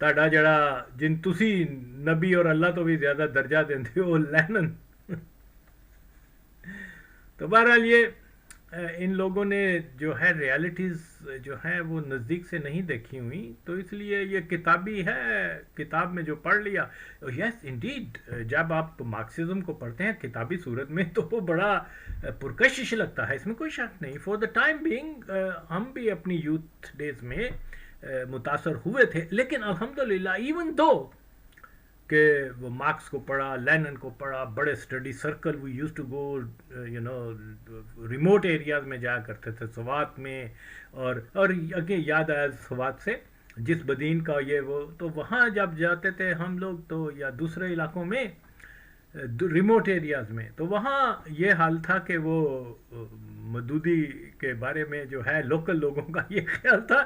ਤੁਹਾਡਾ ਜਿਹੜਾ ਜਿਨ ਤੁਸੀਂ ਨਬੀ ਔਰ ਅੱਲਾਹ ਤੋਂ ਵੀ ਜ਼ਿਆਦਾ ਦਰجہ دیندے ہو لینن. تو بہرحال یہ ان لوگوں نے جو ہے ریالٹیز جو ہیں وہ نزدیک سے نہیں دیکھی ہوئی, تو اس لیے یہ کتابی ہے, کتاب میں جو پڑھ لیا. یس انڈیڈ, جب آپ مارکسزم کو پڑھتے ہیں کتابی صورت میں تو وہ بڑا پرکشش لگتا ہے, اس میں کوئی شک نہیں. فور دا ٹائم بینگ ہم بھی اپنی یوتھ ڈیز میں متاثر ہوئے تھے, لیکن الحمدللہ ایون دو کہ وہ مارکس کو پڑھا, لینن کو پڑھا, بڑے study circle we use to go you know remote areas میں جایا کرتے تھے, سوات میں, اور اگین یاد آیا سوات سے جس بدین کا یہ وہ, تو وہاں جب جاتے تھے ہم لوگ تو یا دوسرے علاقوں میں ریموٹ ایریاز میں, تو وہاں یہ حال تھا کہ وہ مودودی کے بارے میں جو ہے لوکل لوگوں کا یہ خیال تھا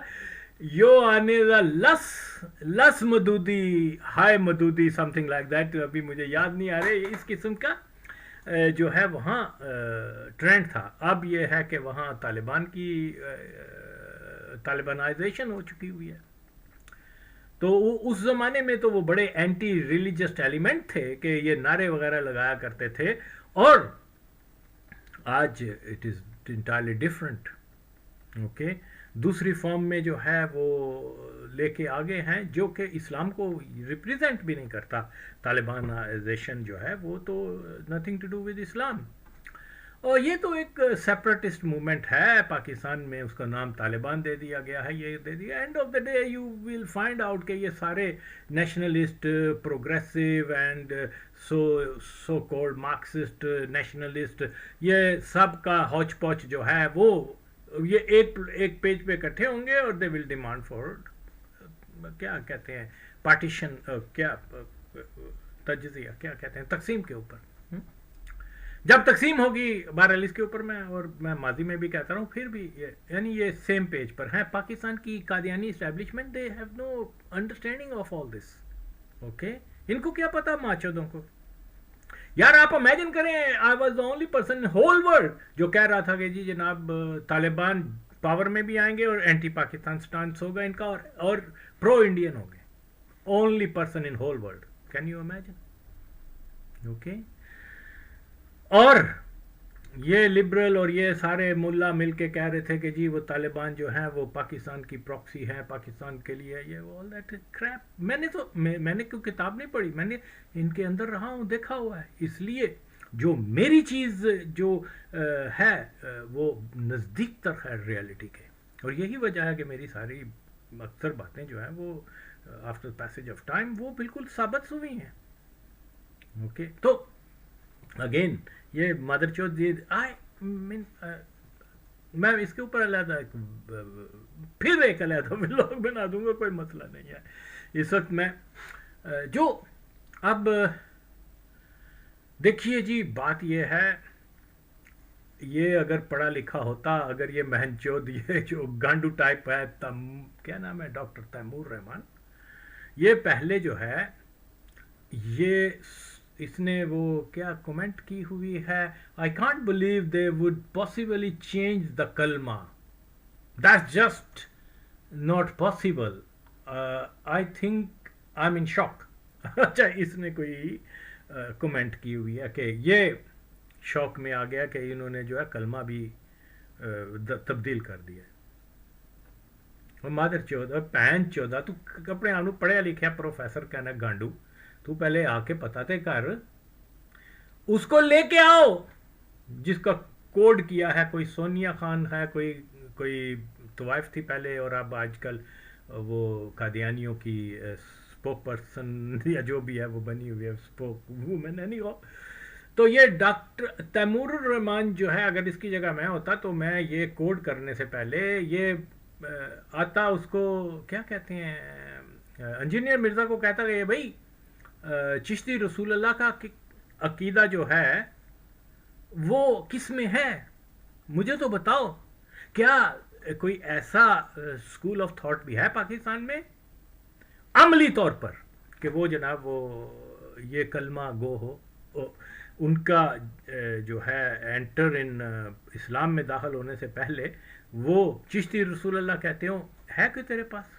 یو آنے دا لس Maududi, high Maududi, some thing like that, ابھی مجھے یاد نہیں آ رہے, اس قسم کا جو ہے وہاں ٹرینڈ تھا. اب یہ ہے کہ وہاں طالبان کی طالبانائزیشن ہو چکی ہوئی ہے, تو اس زمانے میں تو وہ بڑے اینٹی ریلیجس ایلیمنٹ تھے کہ یہ نعرے وغیرہ لگایا کرتے تھے, اور آج it is entirely different. Okay, دوسری فارم میں جو ہے وہ لے کے آگے ہیں جو کہ اسلام کو ریپریزنٹ بھی نہیں کرتا. طالبانائزیشن جو ہے وہ تو نتھنگ ٹو ڈو ود اسلام, اور یہ تو ایک سیپریٹسٹ موومنٹ ہے پاکستان میں, اس کا نام طالبان دے دیا گیا ہے, یہ دے دیا. End of the day you will find out کہ یہ سارے nationalist, progressive and so called Marxist nationalist, یہ سب کا ہوچ پوچ جو ہے وہ یہ ایک پیج پہ اکٹھے ہوں گے, اور دے ول ڈیمانڈ فار کیا کہتے ہیں پارٹیشن, کیا تجزیہ کیا کہتے ہیں, تقسیم کے اوپر. جب تقسیم ہوگی بہرحال اس کے اوپر میں, اور میں ماضی میں بھی کہتا رہا ہوں, پھر بھی یعنی یہ سیم پیج پر ہیں. پاکستان کی Qadiani establishment they have no understanding of all this. Okay, ان کو کیا پتا ماچودوں کو. یار آپ امیجن کریں, I was the only person in whole world جو کہہ رہا تھا کہ جی جناب طالبان پاور میں بھی آئیں گے اور اینٹی پاکستان سٹانس ہوگا ان کا, اور پرو انڈین ہوں گے. Only person in whole world, can you imagine. Okay, اور یہ لبرل اور یہ سارے ملا مل کے کہہ رہے تھے کہ جی وہ طالبان جو ہیں وہ پاکستان کی پراکسی ہیں, پاکستان کے لیے یہ آل دیٹ کریپ. میں نے کوئی کتاب نہیں پڑھی, میں نے ان کے اندر رہا ہوں, دیکھا ہوا ہے, اس لیے جو میری چیز جو ہے وہ نزدیک تر ہے ریالٹی کے, اور یہی وجہ ہے کہ میری ساری اکثر باتیں جو ہیں وہ آفٹر پیسج آف ٹائم وہ بالکل ثابت ہوئی ہیں. اوکے, تو اگین یہ مدر چوتھ, میں اس کے اوپر علیحدہ پھر ایک علیحدہ ولاگ بنا دوں گا, کوئی مسئلہ نہیں ہے. اس وقت میں جو اب دیکھیے جی بات یہ ہے, یہ اگر پڑھا لکھا ہوتا, اگر یہ مہن چود یہ جو گانڈو ٹائپ ہے, کیا نام ہے, ڈاکٹر تیمور رحمان, یہ پہلے جو ہے یہ اس نے وہ کیا کومنٹ کی ہوئی ہے, I can't believe they would possibly change the کلمہ, that's just not possible, I think I am in shock. اچھا, اس نے کوئی کومنٹ کی ہوئی ہے کہ یہ شوق میں آ گیا کہ انہوں نے جو ہے کلمہ بھی تبدیل کر دیا. مادر چودہ پین چودہ, تو کپڑے آنو پڑھیا لکھیا پروفیسر کہنا گانڈو, تو پہلے آ کے پتا تے کر, اس کو لے کے آؤ جس کا کوڈ کیا ہے, کوئی سونیا خان ہے, کوئی طوائف تھی پہلے, اور اب آج کل وہ قادیانیوں کی اسپوک پرسن یا جو بھی ہے وہ بنی ہوئی ہے, اسپوک وومن ہے نہیں ہو. تو یہ ڈاکٹر تیمور الرحمان جو ہے, اگر اس کی جگہ میں ہوتا تو میں یہ کوڈ کرنے سے پہلے یہ آتا, اس کو کیا کہتے ہیں, انجینئر مرزا کو کہتا کہ بھائی چشتی رسول اللہ کا عقیدہ جو ہے وہ کس میں ہے, مجھے تو بتاؤ. کیا کوئی ایسا اسکول آف تھاٹ بھی ہے پاکستان میں عملی طور پر کہ وہ جناب وہ یہ کلمہ گو ہو, ان کا جو ہے انٹر ان اسلام میں داخل ہونے سے پہلے وہ چشتی رسول اللہ کہتے ہوں, ہے کہ تیرے پاس؟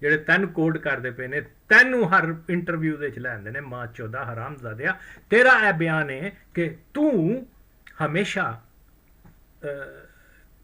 ਜਿਹੜੇ ਤੈਨੂੰ ਕੋਡ ਕਰਦੇ ਪਏ ਨੇ, ਤੈਨੂੰ ਹਰ ਇੰਟਰਵਿਊ ਦੇ ਵਿੱਚ ਲੈਂਦੇ ਨੇ, ਮਾਂ ਚੋਦਾ ਹਰਾਮਜ਼ਾਦਿਆ, ਤੇਰਾ ਇਹ ਬਿਆਨ ਹੈ ਕਿ ਤੂੰ ਹਮੇਸ਼ਾ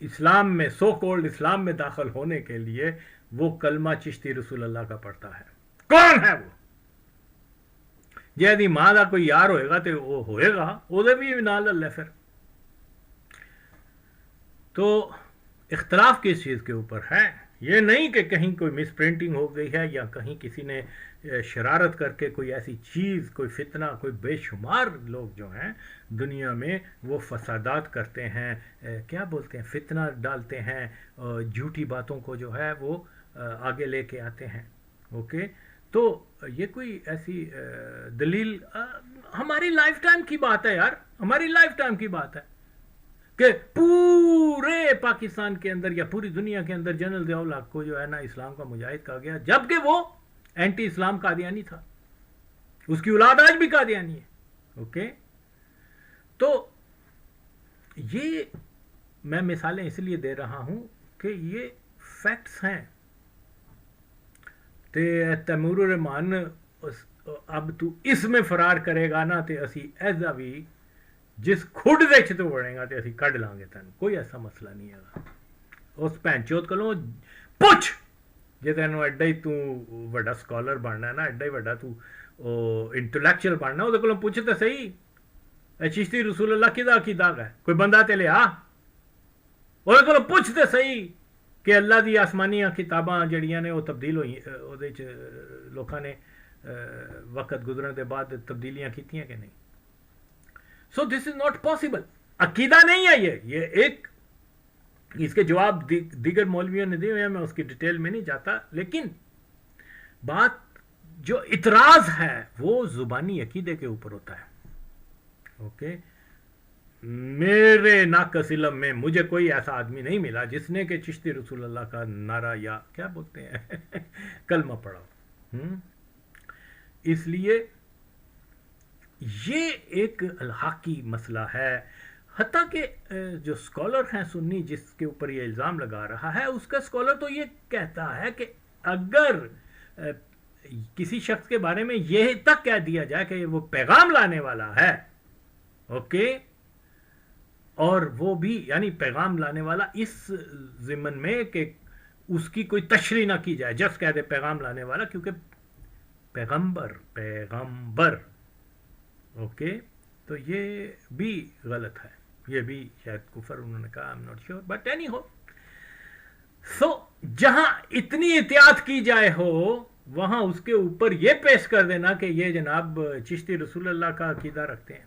اسلام میں سو کولڈ اسلام میں داخل ہونے کے لیے وہ کلمہ چشتی رسول اللہ کا پڑھتا ہے. کون ہے وہ؟ جی ماں کا کوئی یار ہوئے گا تو وہ ہوئے گا وہ بھی نال اللہ. پھر تو اختلاف کس چیز کے اوپر ہے؟ یہ نہیں کہ کہیں کوئی مس پرنٹنگ ہو گئی ہے یا کہیں کسی نے شرارت کر کے کوئی ایسی چیز، کوئی فتنہ، کوئی بے شمار لوگ جو ہیں دنیا میں وہ فسادات کرتے ہیں، کیا بولتے ہیں، فتنہ ڈالتے ہیں، جھوٹی باتوں کو جو ہے وہ آگے لے کے آتے ہیں. اوکے، تو یہ کوئی ایسی دلیل ہماری لائف ٹائم کی بات ہے یار، ہماری لائف ٹائم کی بات ہے کہ پورے پاکستان کے اندر یا پوری دنیا کے اندر جنرل ضیاء الحق کو جو ہے نا اسلام کا مجاہد کہا گیا، جبکہ وہ اینٹی اسلام قادیانی تھا. اس کی اولاد آج بھی قادیانی ہے. اوکے، تو یہ میں مثالیں اس لیے دے رہا ہوں کہ یہ فیکٹس ہیں. تے تیمور الرحمان اب تو اس میں فرار کرے گا نا تے اسی ایسا بھی جس کھڈ دے چ تو بڑھے گا تے اسی کڈ لیں گے تین. کوئی ایسا مسئلہ نہیں ہے. اس بہن چوت کولوں پوچھ جے تینوں ایڈا ہی تو وڈا سکالر بننا ہے نا، ایڈا ہی وڈا تو انٹلیکچوئل بننا، وہ کولوں پوچھ تے صحیح اے چشتی رسول اللہ کدا عقیدہ ہے؟ کوئی بندہ تے لیا وہ کولوں پوچھ تے صحیح کہ اللہ دی آسمانی کتاباں جڑیاں نے وہ تبدیل ہوئی، وہ لوگوں نے وقت گزرنے کے بعد تبدیلیاں کیتیاں کہ نہیں. سو دس از ناٹ پاسبل. عقیدہ نہیں ہے یہ ایک، اس کے جواب دیگر مولویوں نے دیے ہوئے، میں اس کی ڈیٹیل میں نہیں جاتا، لیکن بات جو اعتراض ہے وہ زبانی عقیدے کے اوپر ہوتا ہے. اوکے، میرے ناقص علم میں مجھے کوئی ایسا آدمی نہیں ملا جس نے کہ چشتی رسول اللہ کا نعرہ یا کیا بولتے ہیں کلمہ پڑھا. اس لیے یہ ایک الحاقی مسئلہ ہے. حتیٰ کہ جو اسکالر ہیں سنی جس کے اوپر یہ الزام لگا رہا ہے، اس کا اسکالر تو یہ کہتا ہے کہ اگر کسی شخص کے بارے میں یہ تک کہہ دیا جائے کہ وہ پیغام لانے والا ہے، اوکے، اور وہ بھی یعنی پیغام لانے والا اس ضمن میں کہ اس کی کوئی تشریح نہ کی جائے، جس کہہ دے پیغام لانے والا، کیونکہ پیغمبر اوکے، تو یہ بھی غلط ہے، یہ بھی شاید کفر انہوں نے کہا، I'm not sure but anyhow. سو جہاں اتنی احتیاط کی جائے ہو وہاں اس کے اوپر یہ پیش کر دینا کہ یہ جناب چشتی رسول اللہ کا عقیدہ رکھتے ہیں،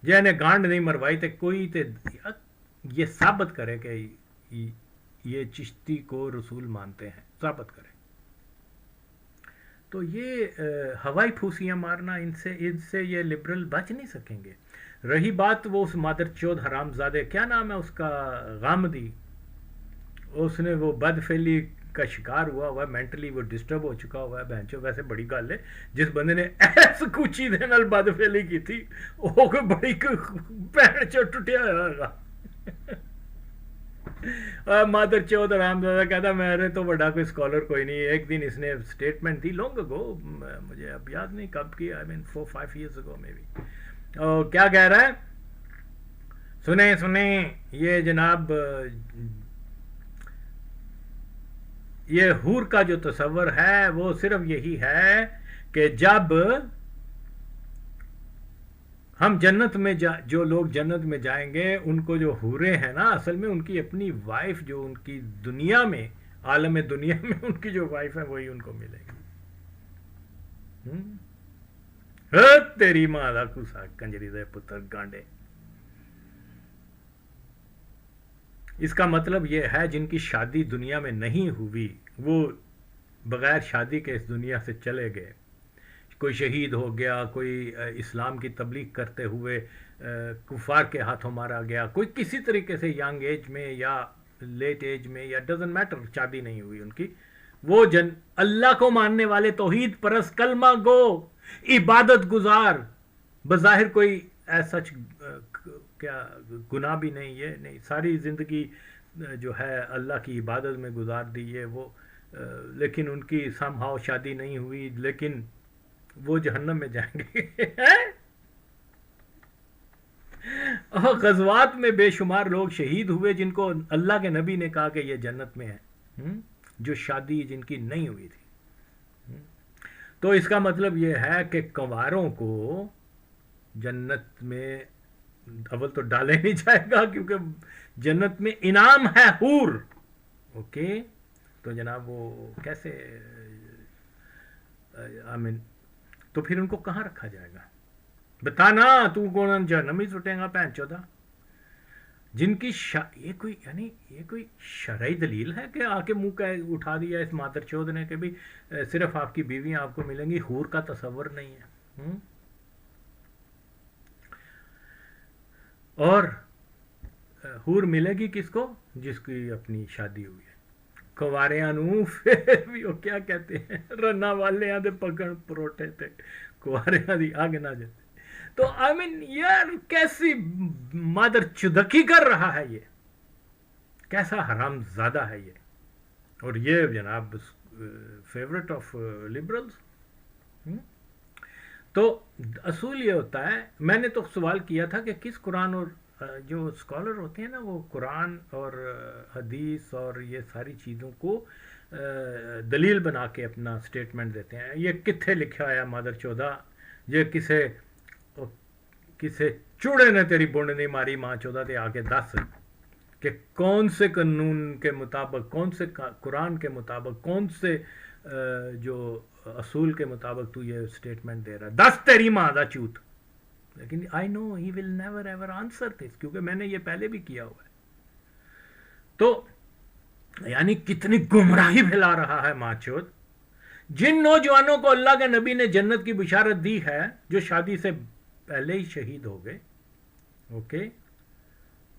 جنہیں گانڈ نہیں مروائی تے کوئی تے یہ ثابت کرے کہ یہ چشتی کو رسول مانتے ہیں، ثابت کرے. تو یہ ہوائی پھوسیاں مارنا، ان سے یہ لبرل بچ نہیں سکیں گے. رہی بات وہ اس مادر چود حرام زادے، کیا نام ہے اس کا، غامدی، اس نے وہ بد فعلی کا شکار ہوا ہے، مینٹلی وہ ڈسٹرب ہو چکا ہوا ہے. بہنچو ویسے بڑی گل ہے، جس بندے نے ایس کوچی دے نال بد فعلی کی تھی وہ کوئی بڑی بہن چو ٹوٹیا ہوگا. مادر چود حرام زادہ کہتا میرے تو بڑا کوئی اسکالر کوئی نہیں. ایک دن اس نے اسٹیٹمنٹ دی لانگ اگو، مجھے اب یاد نہیں کب کی، آئی مین 4-5 years ago میں بھی. کیا کہہ رہا ہے، سنیں یہ جناب یہ حور کا جو تصور ہے وہ صرف یہی ہے کہ جب ہم جنت میں جو لوگ جنت میں جائیں گے ان کو جو حوریں ہیں نا، اصل میں ان کی اپنی وائف جو ان کی دنیا میں، عالم دنیا میں ان کی جو وائف ہے وہی ان کو ملے گی. تیری ماں دا کسا کنجری دے پتر گانڈے. اس کا مطلب یہ ہے جن کی شادی دنیا میں نہیں ہوئی وہ بغیر شادی کے اس دنیا سے چلے گئے. کوئی شہید ہو گیا، کوئی اسلام کی تبلیغ کرتے ہوئے کفار کے ہاتھوں مارا گیا، کوئی کسی طریقے سے ینگ ایج میں یا لیٹ ایج میں یا ڈزنٹ میٹر، شادی نہیں ہوئی ان کی، وہ اللہ کو ماننے والے، توحید پرست، کلمہ گو، عبادت گزار، بظاہر کوئی ایسا کیا گناہ بھی نہیں، یہ نہیں، ساری زندگی جو ہے اللہ کی عبادت میں گزار دی ہے وہ، لیکن ان کی سم ہاؤ شادی نہیں ہوئی، لیکن وہ جہنم میں جائیں گے. اور غزوات میں بے شمار لوگ شہید ہوئے جن کو اللہ کے نبی نے کہا کہ یہ جنت میں ہے، جو شادی جن کی نہیں ہوئی تھی۔ تو اس کا مطلب یہ ہے کہ کنواروں کو جنت میں اول تو ڈالے نہیں جائے گا، کیونکہ جنت میں انعام ہے حور، اوکے؟ تو جناب وہ کیسے آمین، تو پھر ان کو کہاں رکھا جائے گا؟ بتانا تو کون جہنم ہی سٹے گا پہن چودہ، جن کی یہ کوئی یعنی یہ کوئی شرعی دلیل ہے کہ آ کے منہ کا اٹھا دیا اس مادر چود نے کہ بھی صرف آپ کی بیویاں آپ کو ملیں گی، حور کا تصور نہیں ہے؟ اور حور ملے گی کس کو؟ جس کی اپنی شادی ہوئی ہے۔ کنواریاں نو پھر بھی وہ کیا کہتے ہیں، رنا والے آدھے پکڑ پروٹے تھے، کنواریاں دی آگ نہ جاتے۔ تو آئی مین یار کیسی مادر چدکی کر رہا ہے یہ، کیسا حرام زادہ ہے یہ، اور یہ جناب فیورٹ آف لبرلز۔ تو اصول یہ ہوتا ہے، میں نے تو سوال کیا تھا کہ کس قرآن، اور جو اسکالر ہوتے ہیں نا وہ قرآن اور حدیث اور یہ ساری چیزوں کو دلیل بنا کے اپنا سٹیٹمنٹ دیتے ہیں، یہ کتھے لکھا ہے مادر چودہ، یہ کسے چوڑے نے تیری بونڈ نہیں ماری ماں چودہ تے آ کے دس کہ کون سے قانون کے مطابق، کون سے قرآن کے مطابق، کون سے جو اصول کے مطابق تو یہ سٹیٹمنٹ دے رہا ہے، دس تیری ماں دا چوت۔ لیکن I know he will never ever answer this, کیونکہ میں نے یہ پہلے بھی کیا ہوا ہے۔ تو یعنی کتنی گمراہی پھیلا رہا ہے ماں چود۔ جن نوجوانوں کو اللہ کے نبی نے جنت کی بشارت دی ہے، جو شادی سے پہلے ہی شہید ہو گئے، اوکے،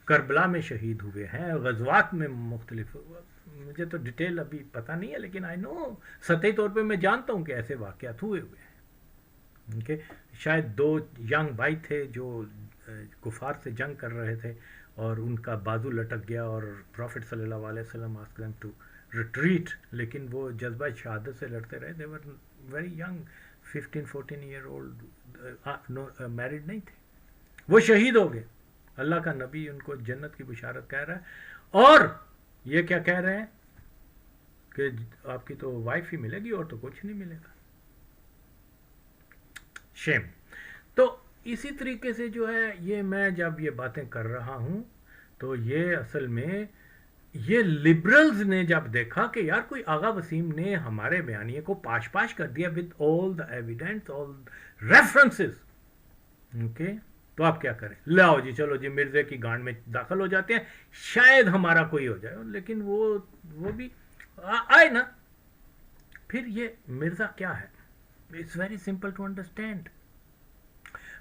کربلا میں شہید ہوئے ہیں، غزوات میں مختلف، مجھے تو ڈیٹیل ابھی پتہ نہیں ہے، لیکن آئی نو سطحی طور پہ میں جانتا ہوں کہ ایسے واقعات ہوئے ہیں، اوکے۔ شاید دو ینگ بھائی تھے جو کفار سے جنگ کر رہے تھے اور ان کا بازو لٹک گیا اور پروفٹ صلی اللہ علیہ وسلم asked them to retreat، لیکن وہ جذبہ شہادت سے لڑتے رہے، they were very young 15-14 year old، married نہیں تھے، وہ شہید ہو گئے۔ اللہ کا نبی ان کو جنت کی بشارت کہہ رہا ہے، اور یہ کیا کہہ رہے ہیں کہ آپ کی تو وائف ہی ملے گی اور تو کچھ نہیں ملے گا۔ شیم۔ تو اسی طریقے سے جو ہے یہ میں جب یہ باتیں کر رہا ہوں تو یہ اصل میں یہ لبرلز نے جب دیکھا کہ یار کوئی آغا وسیم نے ہمارے بیانیے کو پاش پاش کر دیا with all the evidence, all references، okay, تو آپ کیا کریں؟ لاؤ جی چلو جی مرزے کی گانڈ میں داخل ہو جاتے ہیں، شاید ہمارا کوئی ہو جائے، لیکن وہ بھی آئے نا۔ پھر یہ مرزا کیا ہے؟ It's very simple to understand.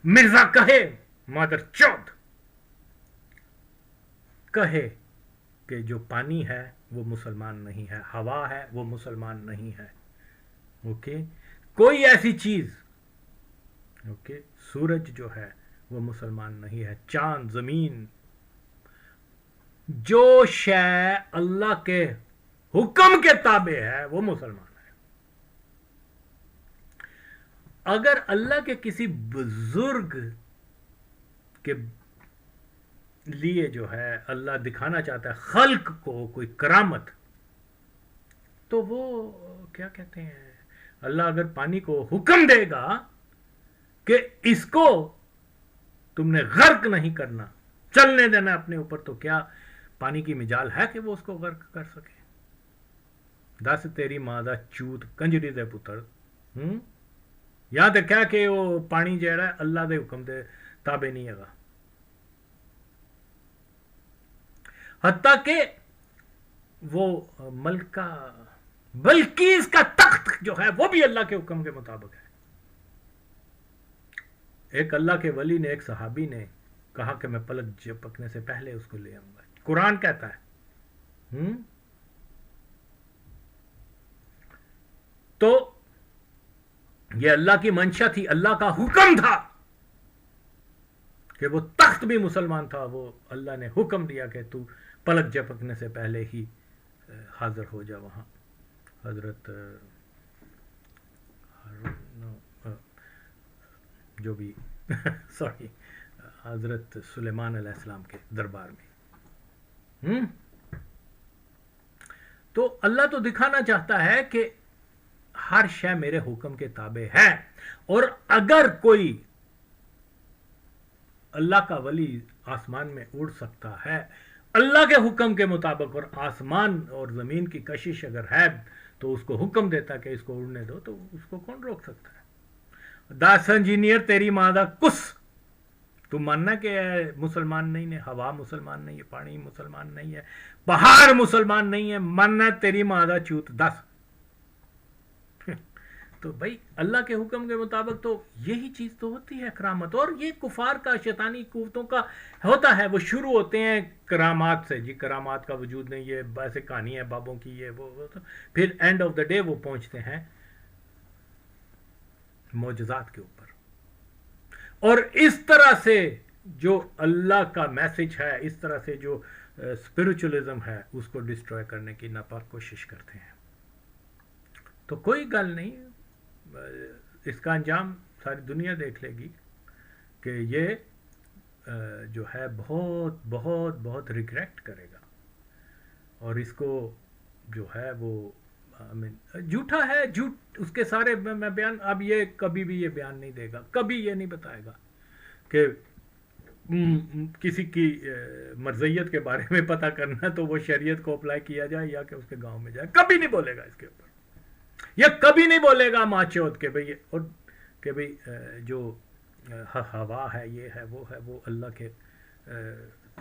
Mirza کہے مادر چود کہے کہ جو پانی ہے وہ مسلمان نہیں ہے، ہوا ہے وہ مسلمان نہیں ہے، اوکے، کوئی ایسی چیز، اوکے، سورج جو ہے وہ مسلمان نہیں ہے، چاند، زمین، جو شے اللہ کے حکم کے تابع ہے وہ مسلمان ہے۔ اگر اللہ کے کسی بزرگ کے لیے جو ہے اللہ دکھانا چاہتا ہے خلق کو کوئی کرامت، تو وہ کیا کہتے ہیں، اللہ اگر پانی کو حکم دے گا کہ اس کو تم نے غرق نہیں کرنا، چلنے دینا اپنے اوپر، تو کیا پانی کی مجال ہے کہ وہ اس کو غرق کر سکے؟ دس تیری ماں دا چوت کنجری دے پتر، یہاں تک کیا کہ وہ پانی جہاں ہے اللہ دے حکم دے تابع نہیں ہے گا، حتیٰ کہ وہ ملکہ بلقیس کا تخت جو ہے وہ بھی اللہ کے حکم کے مطابق ہے۔ ایک اللہ کے ولی نے، ایک صحابی نے کہا کہ میں پلک جھپکنے سے پہلے اس کو لے آؤں گا، قرآن کہتا ہے۔ تو یہ اللہ کی منشا تھی، اللہ کا حکم تھا کہ وہ تخت بھی مسلمان تھا، وہ اللہ نے حکم دیا کہ تو پلک جھپکنے سے پہلے ہی حاضر ہو جا وہاں۔ حضرت جو بھی سوری حضرت سلیمان علیہ السلام کے دربار میں. تو اللہ تو دکھانا چاہتا ہے کہ ہر شے میرے حکم کے تابع ہے, اور اگر کوئی اللہ کا ولی آسمان میں اڑ سکتا ہے اللہ کے حکم کے مطابق, اور آسمان اور زمین کی کشش اگر ہے تو اس کو حکم دیتا کہ اس کو اڑنے دو, تو اس کو کون روک سکتا ہے؟ دس انجینئر تیری ماں دا کس, تم ماننا کہ مسلمان نہیں ہے, ہوا مسلمان نہیں ہے, پانی مسلمان نہیں ہے, پہاڑ مسلمان نہیں ہے, ماننا تیری ماں دا چوت دس. تو بھائی اللہ کے حکم کے مطابق تو یہی چیز تو ہوتی ہے کرامت. اور یہ کفار کا شیطانی قوتوں کا ہوتا ہے, وہ شروع ہوتے ہیں کرامات سے, جی کرامات کا وجود نہیں, یہ ایسے کہانی ہے بابوں کی, یہ وہ پھر اینڈ آف دا ڈے وہ پہنچتے ہیں معجزات کے اوپر. اور اس طرح سے جو اللہ کا میسج ہے, اس طرح سے جو اسپرچولزم ہے, اس کو ڈسٹروائے کرنے کی ناپاک کوشش کرتے ہیں. تو کوئی گل نہیں, اس کا انجام ساری دنیا دیکھ لے گی کہ یہ جو ہے بہت بہت بہت ریگریٹ کرے گا, اور اس کو جو ہے وہ جھوٹا ہے, جھوٹ اس کے سارے میں بیان, اب یہ کبھی بھی یہ بیان نہیں دے گا, کبھی یہ نہیں بتائے گا کہ کسی کی مرضیت کے بارے میں پتہ کرنا تو وہ شریعت کو اپلائی کیا جائے یا کہ اس کے گاؤں میں جائے, کبھی نہیں بولے گا اس کے اوپر. یہ کبھی نہیں بولے گا ماچوت کہ بھئی, اور کہ بھئی جو ہوا ہے, یہ ہے, وہ اللہ کے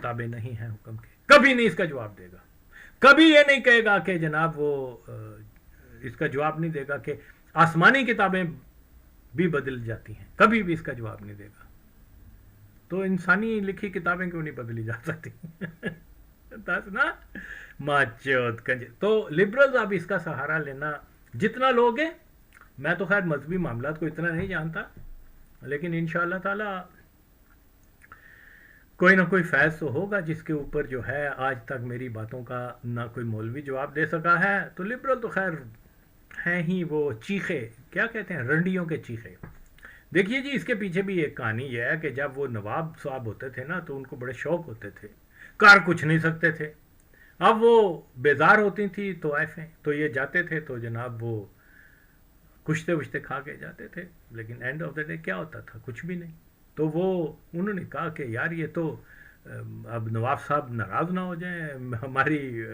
تابع نہیں ہے حکم کے, کبھی نہیں اس کا جواب دے گا. کبھی یہ نہیں کہے گا کہ جناب وہ اس کا جواب نہیں دے گا کہ آسمانی کتابیں بھی بدل جاتی ہیں, کبھی بھی اس کا جواب نہیں دے گا. تو انسانی لکھی کتابیں کیوں نہیں بدلی جا سکتی؟ نا ماچوت کنج. تو لبرلز اب اس کا سہارا لینا جتنا لوگ ہیں, میں تو خیر مذہبی معاملات کو اتنا نہیں جانتا, لیکن انشاءاللہ تعالی کوئی نہ کوئی فیض تو ہوگا جس کے اوپر جو ہے آج تک میری باتوں کا نہ کوئی مولوی جواب دے سکا ہے. تو لبرل تو خیر ہیں ہی وہ چیخے, کیا کہتے ہیں, رنڈیوں کے چیخے. دیکھیے جی, اس کے پیچھے بھی ایک کہانی یہ ہے کہ جب وہ نواب صاحب ہوتے تھے نا, تو ان کو بڑے شوق ہوتے تھے, کر کچھ نہیں سکتے تھے. اب وہ بیزار ہوتی تھی طوائفیں, تو یہ جاتے تھے تو جناب وہ کشتے وشتے کھا کے جاتے تھے, لیکن اینڈ آف دا ڈے کیا ہوتا تھا, کچھ بھی نہیں. تو وہ انہوں نے کہا کہ یار یہ تو اب نواب صاحب ناراض نہ ہو جائیں, ہماری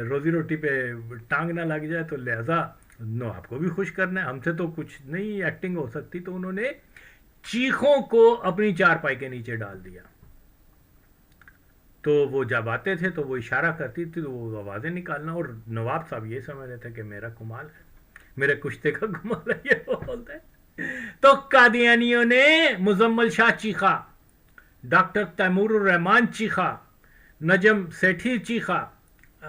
روزی روٹی پہ ٹانگ نہ لگ جائے, تو لہذا نواب کو بھی خوش کرنا ہے, ہم سے تو کچھ نہیں ایکٹنگ ہو سکتی. تو انہوں نے چیخوں کو اپنی چارپائی کے نیچے ڈال دیا. تو وہ جب آتے تھے تو وہ اشارہ کرتی تھی تو وہ آوازیں نکالنا, اور نواب صاحب یہ سمجھ رہے تھے کہ میرا کمال ہے, میرے کشتے کا کمال ہے, یہ وہ بولتے ہیں. تو قادیانیوں نے مزمل شاہ چیخا, ڈاکٹر تیمور الرحمان چیخا, نجم سیٹھی چیخا,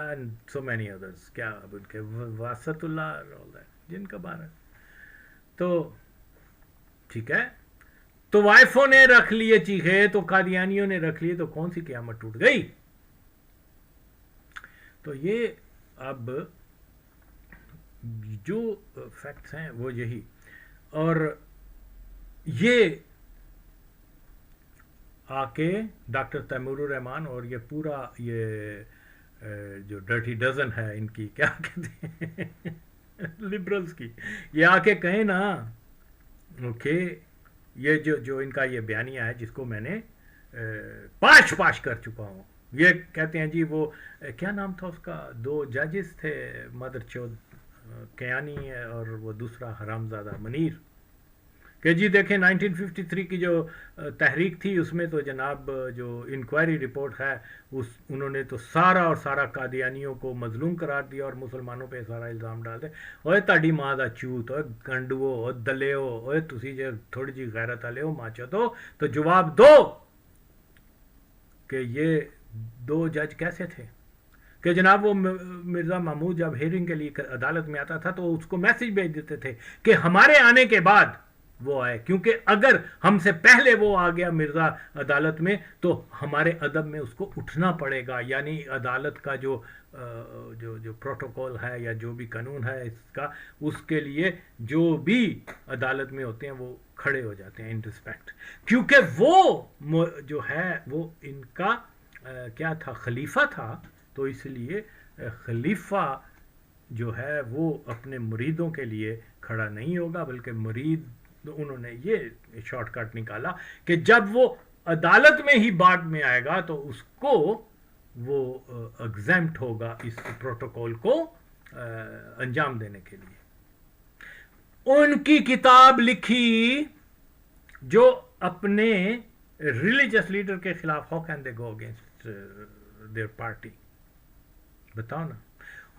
and so many others, کیا اب ان کے واسط اللہ جن کا بارہ. تو ٹھیک ہے, تو وائفوں نے رکھ لیے چیخے, تو قادیانیوں نے رکھ لیے, تو کون سی قیامت ٹوٹ گئی؟ تو یہ اب جو فیکٹس ہیں وہ یہی. اور یہ آ کے ڈاکٹر تیمور الرحمان اور یہ پورا یہ جو ڈرٹی ڈزن ہے ان کی, کیا کہتے ہیں, لبرلز کی, یہ آ کے کہیں نا کہ یہ جو ان کا یہ بیانیہ ہے جس کو میں نے پاش کر چکا ہوں, یہ کہتے ہیں جی وہ کیا نام تھا اس کا, 2 ججز تھے, مدر چود کیانی اور وہ دوسرا حرامزادہ منیر, کہ جی دیکھیں 1953 کی جو تحریک تھی اس میں تو جناب جو انکوائری رپورٹ ہے انہوں نے تو سارا اور سارا قادیانیوں کو مظلوم قرار دیا اور مسلمانوں پہ سارا الزام ڈال دے. اوے تاڑی ماں دا چوت, اوے گنڈو, اوے دلیو, اوے تسی جو تھوڑی جی غیرت والے ہو ماچو تو جواب دو کہ یہ 2 جج کیسے تھے. کہ جناب وہ مرزا محمود جب ہیئرنگ کے لیے عدالت میں آتا تھا تو اس کو میسج بھیج دیتے تھے کہ ہمارے آنے کے بعد وہ آئے, کیونکہ اگر ہم سے پہلے وہ آ گیا مرزا عدالت میں تو ہمارے ادب میں اس کو اٹھنا پڑے گا, یعنی عدالت کا جو جو پروٹوکول ہے یا جو بھی قانون ہے اس کا، اس کے لیے جو بھی عدالت میں ہوتے ہیں وہ کھڑے ہو جاتے ہیں ان رسپیکٹ، کیونکہ وہ جو ہے وہ ان کا کیا تھا، خلیفہ تھا، تو اس لیے خلیفہ جو ہے وہ اپنے مریدوں کے لیے کھڑا نہیں ہوگا، بلکہ مرید انہوں نے یہ شارٹ کٹ نکالا کہ جب وہ عدالت میں ہی بعد میں آئے گا تو اس کو وہ ایگزیمپٹ ہوگا اس پروٹوکول کو انجام دینے کے لیے۔ ان کی کتاب لکھی جو اپنے ریلیجس لیڈر کے خلاف، how can they go against their party, بتاؤ نا۔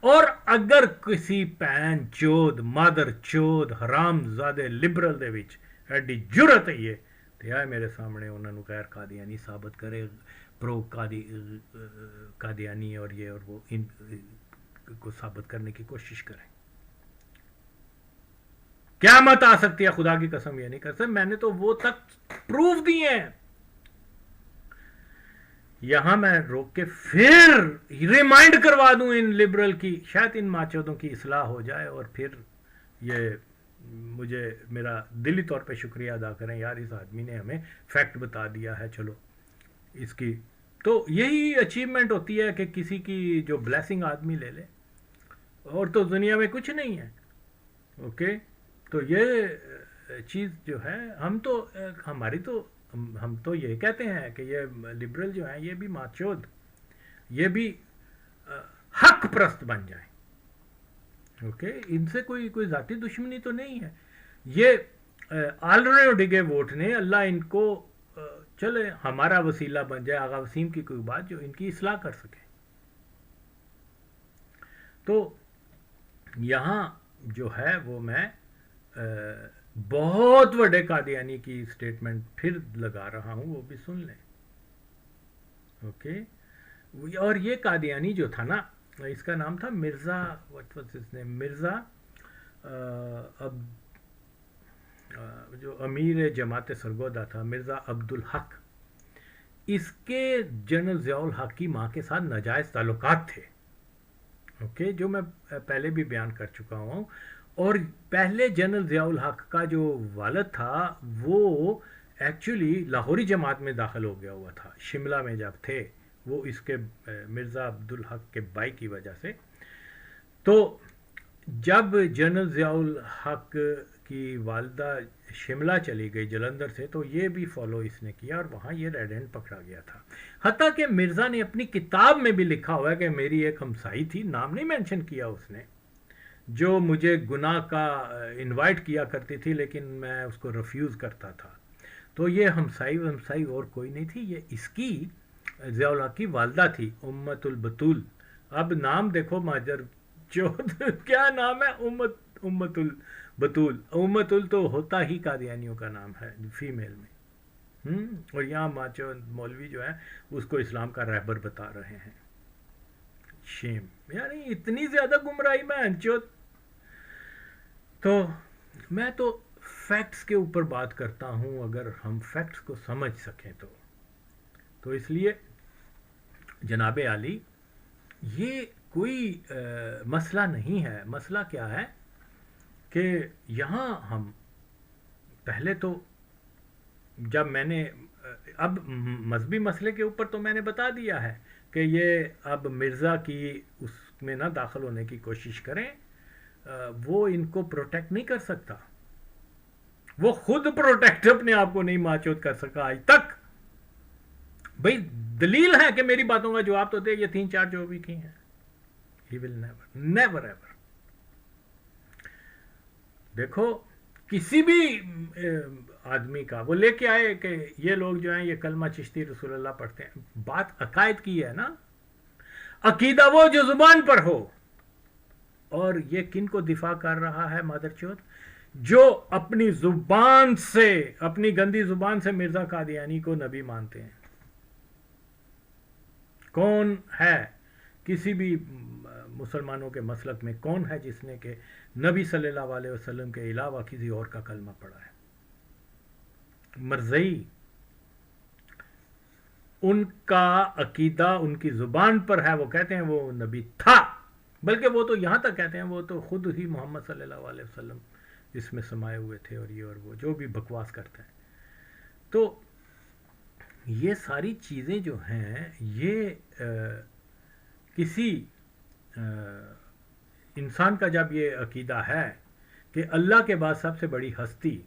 اور اگر کسی پین چود مادر چود حرام زادے لبرل دے وچ ایڈی جرت ہے یہ تے آئے میرے سامنے انہوں نے غیر قادیانی ثابت کرے، پرو قادیانی اور یہ اور وہ ان کو ثابت کرنے کی کوشش کریں۔ قیامت آ سکتی ہے، خدا کی قسم یہ نہیں کر سکتے، میں نے تو وہ تک پروف دیے ہیں۔ یہاں میں روک کے پھر ریمائنڈ کروا دوں ان لبرل کی، شاید ان ماچودوں کی اصلاح ہو جائے، اور پھر یہ مجھے میرا دلی طور پہ شکریہ ادا کریں، یار اس آدمی نے ہمیں فیکٹ بتا دیا ہے، چلو اس کی تو یہی اچیومنٹ ہوتی ہے کہ کسی کی جو بلیسنگ آدمی لے لے، اور تو دنیا میں کچھ نہیں ہے۔ اوکے، تو یہ چیز جو ہے ہم تو یہ کہتے ہیں کہ یہ لبرل جو ہیں یہ بھی ماچود، یہ بھی حق پرست بن جائیں۔ اوکے، ان سے کوئی ذاتی دشمنی تو نہیں ہے، یہ آلریڈی ڈگے ووٹ نے اللہ ان کو چلے ہمارا وسیلہ بن جائے، آغا وسیم کی کوئی بات جو ان کی اصلاح کر سکے۔ تو یہاں جو ہے وہ میں بہت بڑے قادیانی کی سٹیٹمنٹ پھر لگا رہا ہوں، وہ بھی سن لیں۔ اوکے، اور یہ قادیانی جو تھا نا، اس کا نام تھا Mirza, what was his name؟ Mirza جو امیر جماعت سرگودا تھا، مرزا عبدالحق، اس کے جنرل ضیاء الحق کی ماں کے ساتھ ناجائز تعلقات تھے۔ اوکے، جو میں پہلے بھی بیان کر چکا ہوں۔ اور پہلے جنرل ضیاء الحق کا جو والد تھا وہ ایکچولی لاہوری جماعت میں داخل ہو گیا ہوا تھا، شملہ میں جب تھے وہ، اس کے مرزا عبدالحق کے بھائی کی وجہ سے۔ تو جب جنرل ضیاء الحق کی والدہ شملہ چلی گئی جلندر سے، تو یہ بھی فالو اس نے کیا اور وہاں یہ ریڈ ہینڈ پکڑا گیا تھا۔ حتیٰ کہ مرزا نے اپنی کتاب میں بھی لکھا ہوا ہے کہ میری ایک ہمسائی تھی، نام نہیں مینشن کیا اس نے، جو مجھے گناہ کا انوائٹ کیا کرتی تھی لیکن میں اس کو ریفیوز کرتا تھا۔ تو یہ ہمسائی اور کوئی نہیں تھی، یہ اس کی ضیاء الحق کی والدہ تھی، امت البتول۔ اب نام دیکھو ماجر چود کیا نام ہے، امت البتول۔ امت ال تو ہوتا ہی قادیانیوں کا نام ہے فیمیل میں، اور یہاں ماچو مولوی جو ہے اس کو اسلام کا رہبر بتا رہے ہیں۔ شیم، یعنی اتنی زیادہ گمراہی میں انچوت۔ تو میں تو فیکٹس کے اوپر بات کرتا ہوں، اگر ہم فیکٹس کو سمجھ سکیں تو اس لیے جناب عالی یہ کوئی مسئلہ نہیں ہے۔ مسئلہ کیا ہے کہ یہاں ہم پہلے تو جب میں نے اب مذہبی مسئلے کے اوپر تو میں نے بتا دیا ہے کہ یہ اب مرزا کی اس میں نہ داخل ہونے کی کوشش کریں، وہ ان کو پروٹیکٹ نہیں کر سکتا، وہ خود پروٹیکٹ اپنے آپ کو نہیں ماچوت کر سکا آج تک۔ بھئی دلیل ہے کہ میری باتوں کا جواب تو دے، یہ 3-4 جو بھی کی ہیں، he will never ever۔ دیکھو کسی بھی آدمی کا وہ لے کے آئے کہ یہ لوگ جو ہیں یہ کلمہ چشتی رسول اللہ پڑھتے ہیں، بات عقائد کی ہے نا، عقیدہ وہ جو زبان پر ہو۔ اور یہ کن کو دفاع کر رہا ہے مادر چوت؟ جو اپنی زبان سے، اپنی گندی زبان سے مرزا قادیانی کو نبی مانتے ہیں۔ کون ہے کسی بھی مسلمانوں کے مسلک میں کون ہے جس نے کہ نبی صلی اللہ علیہ وسلم کے علاوہ کسی اور کا کلمہ پڑھا ہے؟ مرزئی ان کا عقیدہ ان کی زبان پر ہے، وہ کہتے ہیں وہ نبی تھا، بلکہ وہ تو یہاں تک کہتے ہیں وہ تو خود ہی محمد صلی اللہ علیہ وسلم اس میں سمائے ہوئے تھے، اور یہ اور وہ جو بھی بکواس کرتے ہیں. تو یہ ساری چیزیں جو ہیں یہ کسی انسان کا جب یہ عقیدہ ہے کہ اللہ کے بعد سب سے بڑی ہستی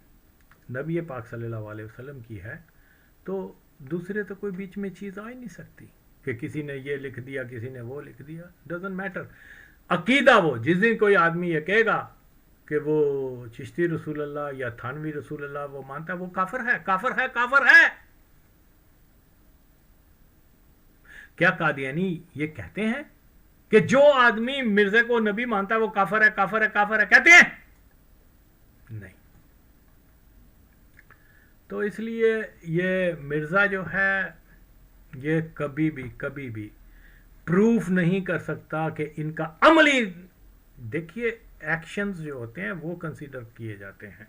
نبی پاک صلی اللہ علیہ وسلم کی ہے، تو دوسرے تو کوئی بیچ میں چیز آ ہی نہیں سکتی کہ کسی نے یہ لکھ دیا کسی نے وہ لکھ دیا. Doesn't matter. عقیدہ وہ جس دن کوئی آدمی یہ کہے گا کہ وہ چشتی رسول اللہ یا تھانوی رسول اللہ وہ مانتا ہے، وہ کافر ہے، کافر ہے، کافر ہے. کیا قادیانی یہ کہتے ہیں کہ جو آدمی مرزا کو نبی مانتا ہے وہ کافر ہے، کافر ہے، کافر ہے کہتے ہیں؟ نہیں. تو اس لیے یہ مرزا جو ہے یہ کبھی بھی پروف نہیں کر سکتا کہ ان کا عملی، دیکھیے ایکشنز جو ہوتے ہیں وہ کنسیڈر کیے جاتے ہیں،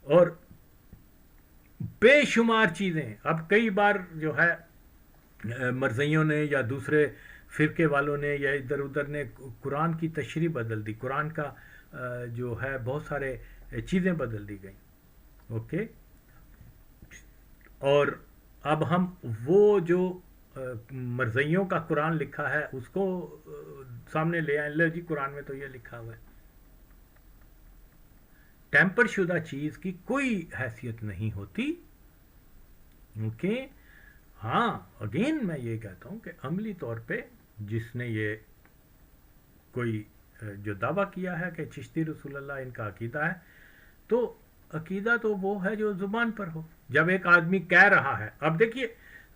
اور بے شمار چیزیں. اب کئی بار جو ہے مرزائیوں نے یا دوسرے فرقے والوں نے یا ادھر ادھر نے قرآن کی تشریح بدل دی، قرآن کا جو ہے بہت سارے چیزیں بدل دی گئیں. اوکے. اور اب ہم وہ جو مرزائیوں کا قرآن لکھا ہے اس کو سامنے لے آئیں، لے جی قرآن میں تو یہ لکھا ہوا ہے. ٹیمپر شدہ چیز کی کوئی حیثیت نہیں ہوتی. اوکے. ہاں اگین میں یہ کہتا ہوں کہ عملی طور پہ جس نے یہ کوئی جو دعویٰ کیا ہے کہ چشتی رسول اللہ ان کا عقیدہ ہے، تو عقیدہ تو وہ ہے جو زبان پر ہو. جب ایک آدمی کہہ رہا ہے، اب دیکھیے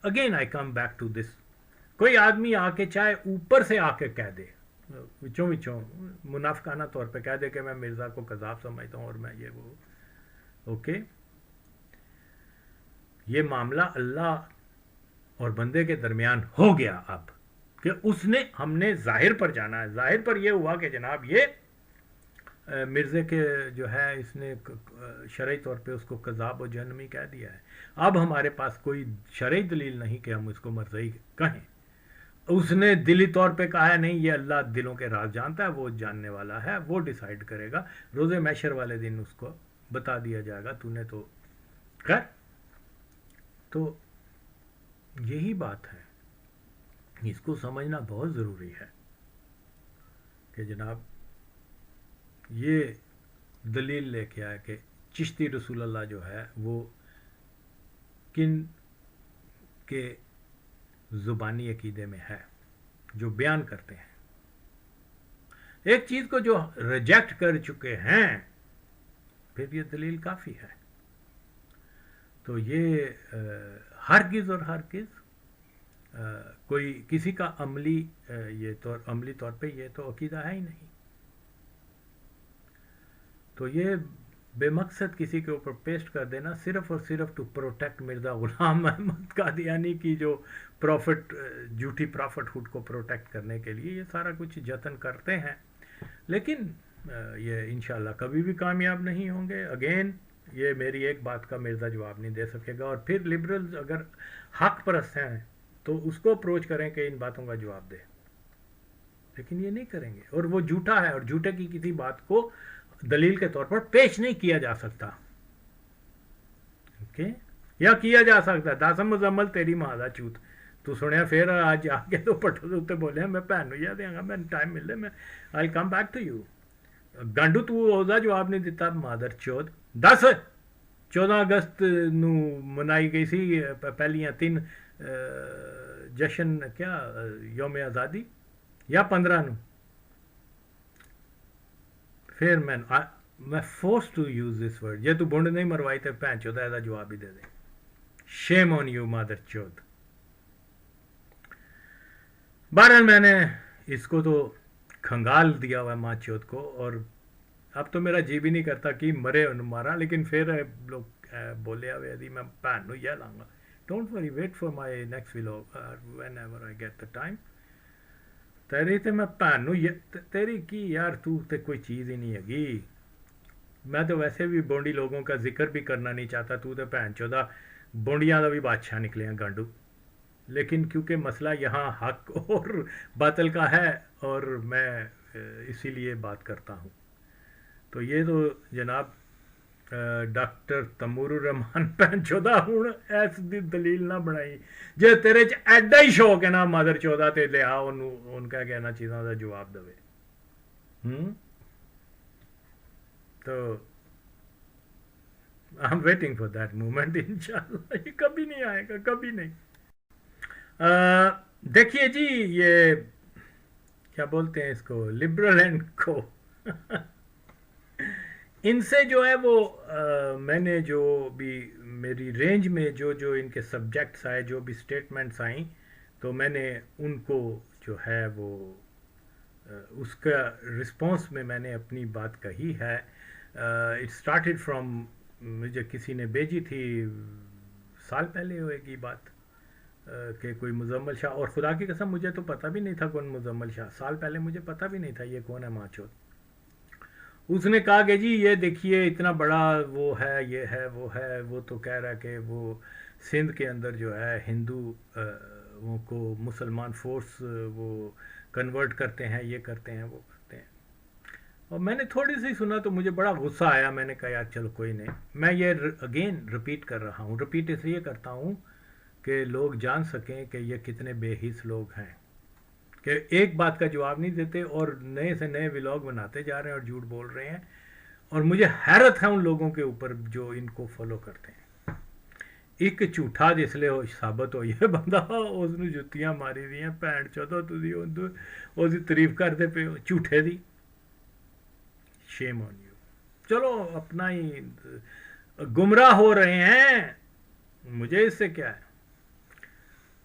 again I come back to this, کوئی آدمی آ کے چاہے اوپر سے آ کے کہہ دے، وچوں منافقانہ طور پہ کہہ دے کہ میں مرزا کو کذاب سمجھتا ہوں اور میں یہ وہ. اوکے. یہ معاملہ اللہ اور بندے کے درمیان ہو گیا اب کہ اس نے، ہم نے ظاہر پر جانا ہے. ظاہر پر یہ ہوا کہ جناب یہ مرزے کے جو ہے اس نے شرعی طور پہ اس کو کذاب و جہنمی کہہ دیا ہے. اب ہمارے پاس کوئی شرعی دلیل نہیں کہ ہم اس کو مرزئی کہیں. اس نے دلی طور پہ کہا ہے نہیں، یہ اللہ دلوں کے راز جانتا ہے، وہ جاننے والا ہے، وہ ڈیسائیڈ کرے گا. روز محشر والے دن اس کو بتا دیا جائے گا تو نے تو. خیر، تو یہی بات ہے، اس کو سمجھنا بہت ضروری ہے کہ جناب یہ دلیل لے کے آئے کہ چشتی رسول اللہ جو ہے وہ کن کے زبانی عقیدے میں ہے جو بیان کرتے ہیں. ایک چیز کو جو ریجیکٹ کر چکے ہیں پھر یہ دلیل کافی ہے. تو یہ ہرگز اور ہرگز کوئی کسی کا عملی عملی طور پہ یہ تو عقیدہ ہے ہی نہیں. تو یہ بے مقصد کسی کے اوپر پیسٹ کر دینا صرف اور صرف ٹو پروٹیکٹ مرزا غلام احمد قادیانی کی جو پروفٹ، جھوٹی پروفٹ ہوڈ کو پروٹیکٹ کرنے کے لیے یہ سارا کچھ جتن کرتے ہیں، لیکن یہ انشاءاللہ کبھی بھی کامیاب نہیں ہوں گے. اگین یہ میری ایک بات کا مرزا جواب نہیں دے سکے گا، اور پھر لبرلز اگر حق پرست ہیں تو اس کو اپروچ کریں کہ ان باتوں کا جواب دے، لیکن یہ نہیں کریں گے. اور وہ جھوٹا ہے، اور جھوٹے کی کسی بات کو دلیل کے طور پر پیش نہیں کیا جا سکتا. اوکے. یا کیا جا سکتا ہے داسم مزمل تیری ماں دا چوت تو سنیا پھر آج آ کے تو پٹھو دے اتنے بولے میں بھن نو یا دیاں گا، میں ٹائم ملے میں آئی کم بیک ٹو یو. گانڈو تو دا جواب نہیں دیتا مادر چود. 14 اگست نو منائی گئی سی پہلیاں 3 جشن کیا یوم آزادی، یا 15 نو. پھر میں force to use this word, یہ تو بونڈ نہیں مروائی تو بھن چودا ایسا جواب ہی دے دے. شیم آن یو مادر چود. بہرحال میں نے اس کو تو کھنگال دیا ہوا ماں چود کو، اور اب تو میرا جی بھی نہیں کرتا کہ مرے ان مارا، لیکن پھر لوگ بولے ہوئے دی میں بھن نو یہ لاؤں گا. Don't worry, wait for my next vlog whenever I get the time. تیری تے میں بھن نو تیری کی یار تو تے کوئی چیز ہی نہیں ہے. میں تو ویسے بھی بونڈی لوگوں کا ذکر بھی کرنا نہیں چاہتا، تو تے بھن چودا بونڈیاں دا بھی بادشاہ نکلے ہیں گانڈو. لیکن کیونکہ مسئلہ یہاں حق اور باطل کا ہے، اور میں اسی لیے بات کرتا ہوں. تو یہ تو جناب ڈاکٹر تمور الرحمان پہن چودہ ہوں ایس دی دلیل نہ بنائی جے تیرے چ ایڈا ہی شوق ہے نا مادر چودہ تے لیا ان کا کہنا چیزوں کا جواب دے. تو I am waiting for that moment انشاءاللہ. یہ کبھی نہیں آئے گا، کبھی نہیں. دیکھیے جی، یہ کیا بولتے ہیں اس کو، لبرل اینڈ کو ان سے جو ہے وہ میں نے جو بھی میری رینج میں جو ان کے سبجیکٹس آئے، جو بھی اسٹیٹمنٹس آئیں، تو میں نے ان کو جو ہے وہ اس کا رسپانس میں نے اپنی بات کہی ہے. اٹ اسٹارٹیڈ فرام، مجھے کسی نے بھیجی تھی سال پہلے ہوئے گی بات، کہ کوئی مزمل شاہ، اور خدا کی قسم مجھے تو پتہ بھی نہیں تھا کون مزمل شاہ، سال پہلے مجھے پتہ بھی نہیں تھا یہ کون ہے ماچوت. اس نے کہا کہ جی یہ دیکھیے اتنا بڑا وہ ہے، یہ ہے وہ ہے، وہ تو کہہ رہا کہ وہ سندھ کے اندر جو ہے ہندو وہ کو مسلمان فورس وہ کنورٹ کرتے ہیں، یہ کرتے ہیں، وہ کرتے ہیں. اور میں نے تھوڑی سی سنا تو مجھے بڑا غصہ آیا. میں نے کہا یار چلو کوئی نہیں. میں یہ اگین رپیٹ کر رہا ہوں، رپیٹ اس لیے کرتا ہوں کہ لوگ جان سکیں کہ یہ کتنے بے حس لوگ ہیں، کہ ایک بات کا جواب نہیں دیتے اور نئے سے نئے ولاگ بناتے جا رہے ہیں اور جھوٹ بول رہے ہیں. اور مجھے حیرت ہے ان لوگوں کے اوپر جو ان کو فالو کرتے ہیں. ایک جھوٹا جس لئے ثابت ہو یہ بندہ اس نے جتیاں ماری دی ہیں، پینٹ چودہ تھی تعریف کرتے پہ جھوٹے دی. شیم آن یو. چلو اپنا ہی گمراہ ہو رہے ہیں، مجھے اس سے کیا ہے.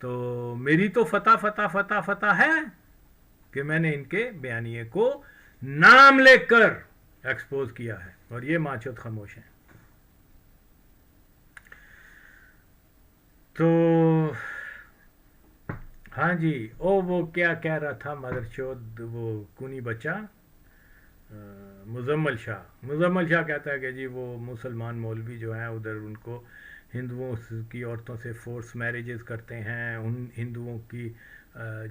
تو میری تو فتح ہے کہ میں نے ان کے بیانیے کو نام لے کر ایکسپوز کیا ہے، اور یہ ماچوت خاموش ہیں. تو ہاں جی، وہ کیا کہہ رہا تھا مدر چود، وہ کونی بچہ مزمل شاہ کہتا ہے کہ جی وہ مسلمان مولوی جو ہیں ادھر ان کو ہندوؤں کی عورتوں سے فورس میریجز کرتے ہیں، ان ہندوؤں کی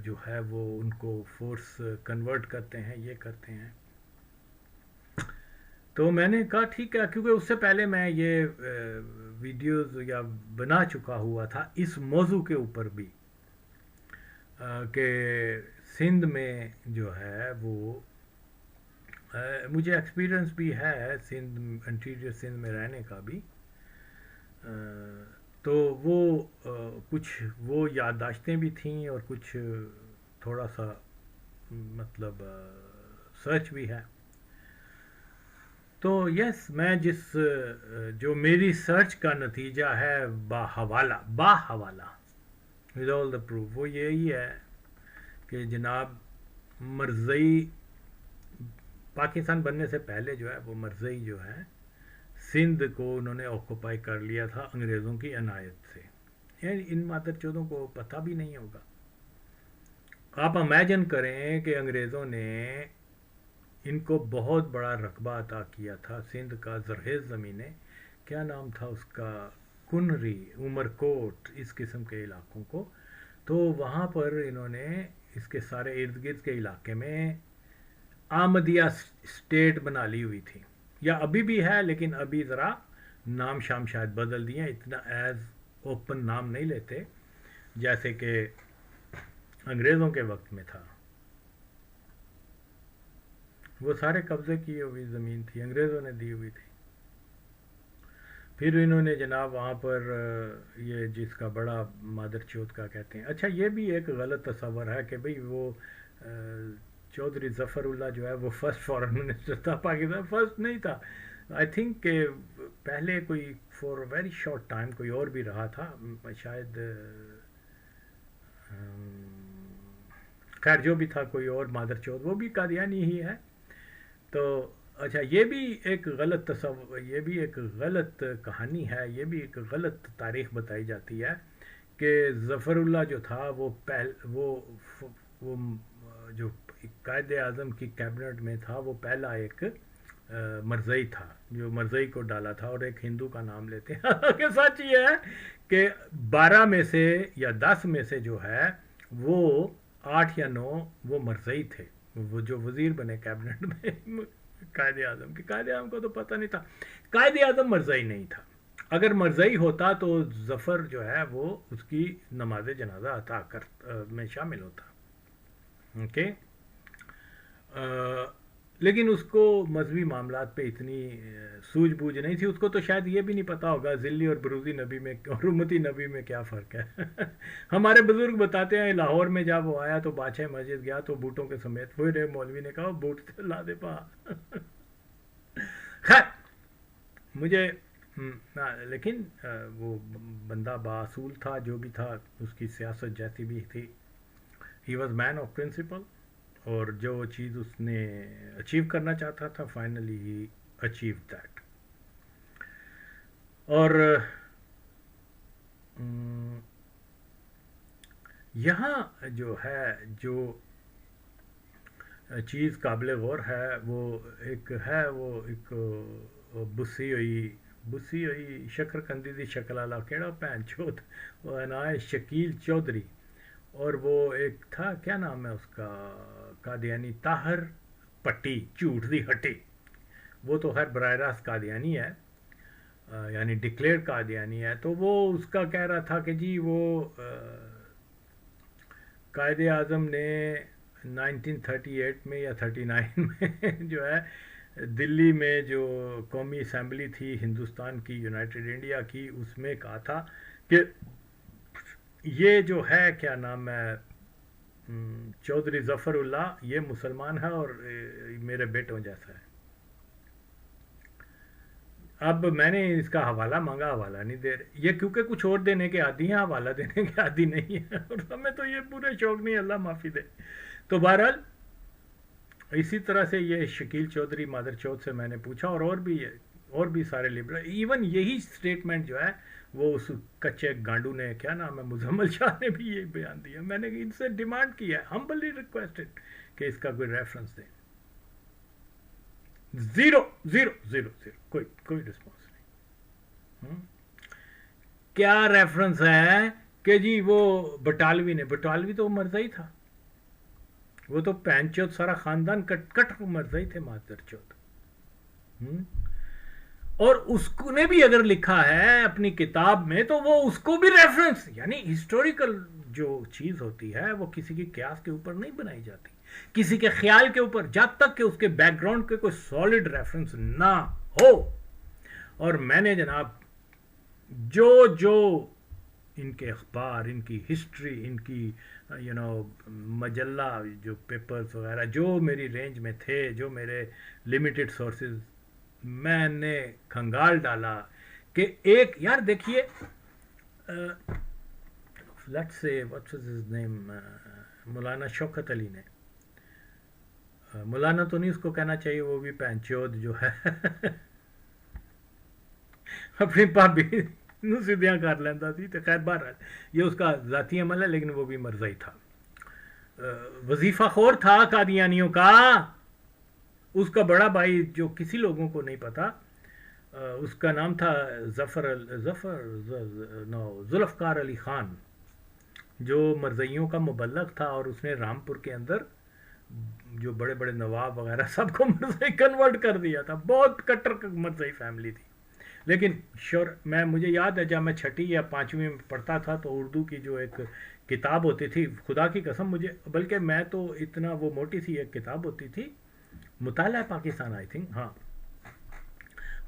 جو ہے وہ ان کو فورس کنورٹ کرتے ہیں، یہ کرتے ہیں. تو میں نے کہا ٹھیک ہے، کیونکہ اس سے پہلے میں یہ ویڈیوز یا بنا چکا ہوا تھا اس موضوع کے اوپر بھی، کہ سندھ میں جو ہے وہ مجھے ایکسپیرینس بھی ہے سندھ، انٹیریئر سندھ میں رہنے کا بھی. تو وہ کچھ وہ یادداشتیں بھی تھیں اور کچھ تھوڑا سا مطلب سرچ بھی ہے. تو یس، میں جو میری سرچ کا نتیجہ ہے باحوالہ ود آل دا پروف، وہ یہی ہے کہ جناب مرزئی پاکستان بننے سے پہلے جو ہے وہ مرزئی جو ہے سندھ کو انہوں نے آکوپائی کر لیا تھا انگریزوں کی عنایت سے. یعنی ان مادر چودوں کو پتہ بھی نہیں ہوگا. آپ امیجن کریں کہ انگریزوں نے ان کو بہت بڑا رقبہ عطا کیا تھا سندھ کا، زرخیز زمینیں، کیا نام تھا اس کا، کنری، عمرکوٹ، اس قسم کے علاقوں کو. تو وہاں پر انہوں نے اس کے سارے ارد گرد کے علاقے میں آمدیہ اسٹیٹ بنا لی ہوئی تھی، یا ابھی بھی ہے لیکن ابھی ذرا نام شام شاید بدل دیے، اتنا ایز اوپن نام نہیں لیتے جیسے کہ انگریزوں کے وقت میں تھا. وہ سارے قبضے کی ہوئی زمین تھی، انگریزوں نے دی ہوئی تھی. پھر انہوں نے جناب وہاں پر یہ جس کا بڑا مادر چوت کا کہتے ہیں، اچھا یہ بھی ایک غلط تصور ہے کہ بھئی وہ چودھری ظفر اللہ جو ہے وہ فرسٹ فارن منسٹر تھا پاکستان. فرسٹ نہیں تھا، آئی تھنک کہ پہلے کوئی فور ویری شارٹ ٹائم کوئی اور بھی رہا تھا شاید، خیر جو بھی تھا کوئی اور مادر چوت، وہ بھی قادیانی ہی ہے. تو اچھا یہ بھی ایک غلط تصور، یہ بھی ایک غلط کہانی ہے، یہ بھی ایک غلط تاریخ بتائی جاتی ہے کہ ظفر اللہ جو تھا وہ جو قائد اعظم کی کیبنٹ میں تھا، وہ پہلا ایک مرزئی تھا، جو مرزئی کو ڈالا تھا، اور ایک ہندو کا نام لیتے ہیں کہ سچ یہ ہے کہ 12 میں سے یا 10 میں سے جو ہے وہ 8 یا 9 وہ مرزئی تھے، وہ جو وزیر بنے کیبنٹ میں قائد اعظم کے۔ قائد اعظم کو تو پتہ نہیں تھا، قائد اعظم مرزئی نہیں تھا۔ اگر مرزئی ہوتا تو ظفر جو ہے وہ اس کی نماز جنازہ عطا میں شامل ہوتا، اوکے۔ لیکن اس کو مذہبی معاملات پہ اتنی سوجھ بوجھ نہیں تھی، اس کو تو شاید یہ بھی نہیں پتا ہوگا ذلی اور بروزی نبی میں اور امتی نبی میں کیا فرق ہے ہمارے بزرگ بتاتے ہیں لاہور میں جب وہ آیا تو بادشاہ مسجد گیا تو بوٹوں کے سمیت وہی رہے، مولوی نے کہا بوٹ سے لا دے پا خیر مجھے لیکن وہ بندہ باصول تھا، جو بھی تھا، اس کی سیاست جیسی بھی تھی، he was man of principle, اور جو چیز اس نے اچیو کرنا چاہتا تھا فائنلی ہی اچیو دیٹ۔ اور یہاں جو ہے جو چیز قابل غور ہے وہ ایک بسی ہوئی شکر کندی دی شکل والا کیڑا پہن چوت وہ نا ہے شکیل چودھری، اور وہ ایک تھا کیا نام ہے اس کا قادیانی طاہر پٹی جھوٹ دی ہٹی، وہ تو خیر براہ راست قادیانی ہے، یعنی ڈکلیئر قادیانی ہے، تو وہ اس کا کہہ رہا تھا کہ جی وہ قائد اعظم نے 1938 میں یا 39 میں جو ہے دلی میں جو قومی اسمبلی تھی ہندوستان کی، یونائٹڈ انڈیا کی، اس میں کہا تھا کہ یہ جو ہے کیا نام ہے چودھری ظفر اللہ یہ مسلمان ہے اور میرے بیٹوں جیسا ہے۔ اب میں نے اس کا حوالہ مانگا، حوالہ نہیں دے رہے یہ، کیونکہ کچھ اور دینے کے عادی ہیں، حوالہ دینے کے عادی نہیں ہے، اور ہمیں تو یہ پورے شوق نہیں، اللہ معافی دے۔ تو بہرحال اسی طرح سے یہ شکیل چودھری مادر چودھ سے میں نے پوچھا، اور بھی سارے لبرل، ایون یہی سٹیٹمنٹ جو ہے وہ اس کچے گانڈو نے کیا نام ہے مزمل شاہ نے بھی یہ بیان دیا۔ میں نے ان سے ڈیمانڈ کیا ہے، ہمبلی ریکویسٹڈ کہ اس کا کوئی ریفرنس دیں، زیرو زیرو زیرو زیرو، کوئی رسپانس نہیں۔ کیا ریفرنس ہے کہ جی وہ بٹالوی نے، بٹالوی تو مرزئی تھا، وہ تو پہن چوت سارا خاندان کٹ مرزئی تھے مادر چوت، اور اس کو نے بھی اگر لکھا ہے اپنی کتاب میں تو وہ اس کو بھی ریفرنس، یعنی ہسٹوریکل جو چیز ہوتی ہے وہ کسی کی قیاس کے اوپر نہیں بنائی جاتی، کسی کے خیال کے اوپر، جب تک کہ اس کے بیک گراؤنڈ کے کوئی سالڈ ریفرنس نہ ہو۔ اور میں نے جناب جو ان کے اخبار، ان کی ہسٹری، ان کی مجلہ جو پیپرز وغیرہ جو میری رینج میں تھے، جو میرے لمیٹڈ سورسز، میں نے کھنگال ڈالا کہ ایک یار دیکھیے let's say what's his name, مولانا شوکت علی نے، مولانا تو نہیں اس کو کہنا چاہیے، وہ بھی پہنچود جو ہے اپنی بھابھی نو سیدھیاں کر لینا سی، تو خیر بہرحال یہ اس کا ذاتی عمل ہے، لیکن وہ بھی مرزئی تھا، وظیفہ خور تھا قادیانیوں کا۔ اس کا بڑا بھائی جو کسی لوگوں کو نہیں پتا، اس کا نام تھا ذوالفقار علی خان، جو مرزئیوں کا مبلغ تھا، اور اس نے رامپور کے اندر جو بڑے بڑے نواب وغیرہ سب کو مرزئی کنورٹ کر دیا تھا، بہت کٹر مرزئی فیملی تھی۔ لیکن مجھے یاد ہے جب میں 6 یا 5 میں پڑھتا تھا تو اردو کی جو ایک کتاب ہوتی تھی، خدا کی قسم مجھے، بلکہ میں تو اتنا، وہ موٹی سی ایک کتاب ہوتی تھی، مطالعہ پاکستان آئی تھنک، ہاں،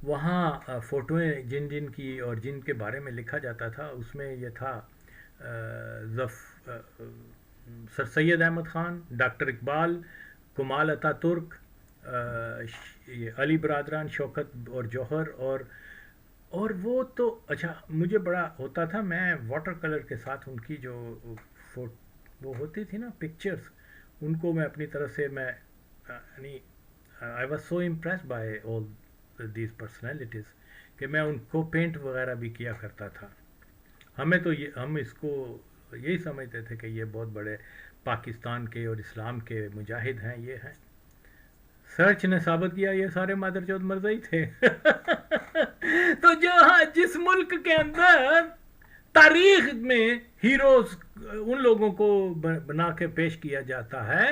وہاں فوٹویں جن کی اور جن کے بارے میں لکھا جاتا تھا، اس میں یہ تھا سر سید احمد خان، ڈاکٹر اقبال، کمال عطا ترک، علی برادران، شوکت اور جوہر، اور وہ تو اچھا مجھے بڑا ہوتا تھا، میں واٹر کلر کے ساتھ ان کی جو وہ ہوتی تھی نا پکچرز، ان کو میں اپنی طرف سے میں یعنی I was so impressed by all these personalities کہ میں ان کو پینٹ وغیرہ بھی کیا کرتا تھا۔ ہمیں تو ہم اس کو یہی سمجھتے تھے کہ یہ بہت بڑے پاکستان کے اور اسلام کے مجاہد ہیں، یہ ہیں، سرچ نے ثابت کیا یہ سارے مادر چوت مرزا ہی تھے تو جو ہاں جس ملک کے اندر تاریخ میں ہیروز ان لوگوں کو بنا کے پیش کیا جاتا ہے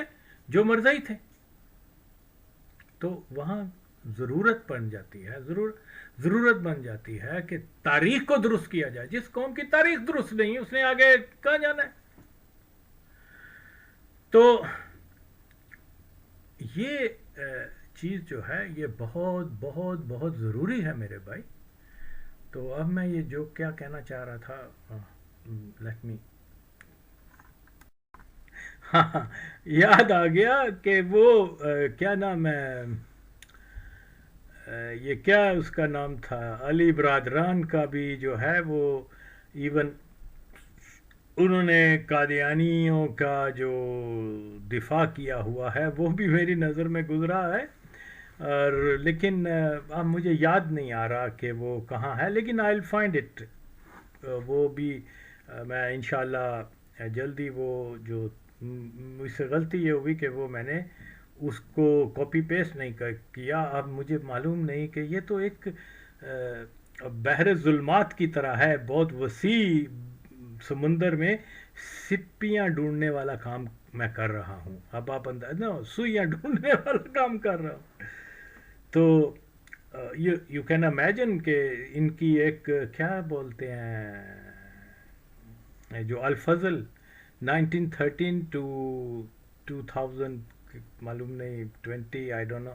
جو مرزائی تھے، تو وہاں ضرورت بن جاتی ہے، ضرورت بن جاتی ہے کہ تاریخ کو درست کیا جائے. جس قوم کی تاریخ درست نہیں اس نے آگے کہاں جانا ہے؟ تو یہ چیز جو ہے یہ بہت بہت بہت ضروری ہے میرے بھائی. تو اب میں یہ جو کیا کہنا چاہ رہا تھا، لیٹ می ہاں یاد آ گیا کہ وہ کیا نام ہے، یہ کیا اس کا نام تھا، علی برادران کا بھی جو ہے وہ ایون انہوں نے قادیانیوں کا جو دفاع کیا ہوا ہے وہ بھی میری نظر میں گزرا ہے. اور لیکن اب مجھے یاد نہیں آ رہا کہ وہ کہاں ہے، لیکن آئی ول فائنڈ اٹ. وہ بھی میں انشاءاللہ جلدی وہ جو مجھ سے غلطی یہ ہوئی کہ وہ میں نے اس کو کاپی پیسٹ نہیں کیا. اب مجھے معلوم نہیں کہ یہ تو ایک بحر ظلمات کی طرح ہے، بہت وسیع سمندر میں سپیاں ڈھونڈنے والا کام میں کر رہا ہوں. اب آپ انداز نہ سوئیاں ڈھونڈنے والا کام کر رہا ہوں. تو یو کین امیجن کہ ان کی ایک کیا بولتے ہیں جو الفضل 1913 ٹو 2000 معلوم نہیں 20 آئی ڈونٹ نو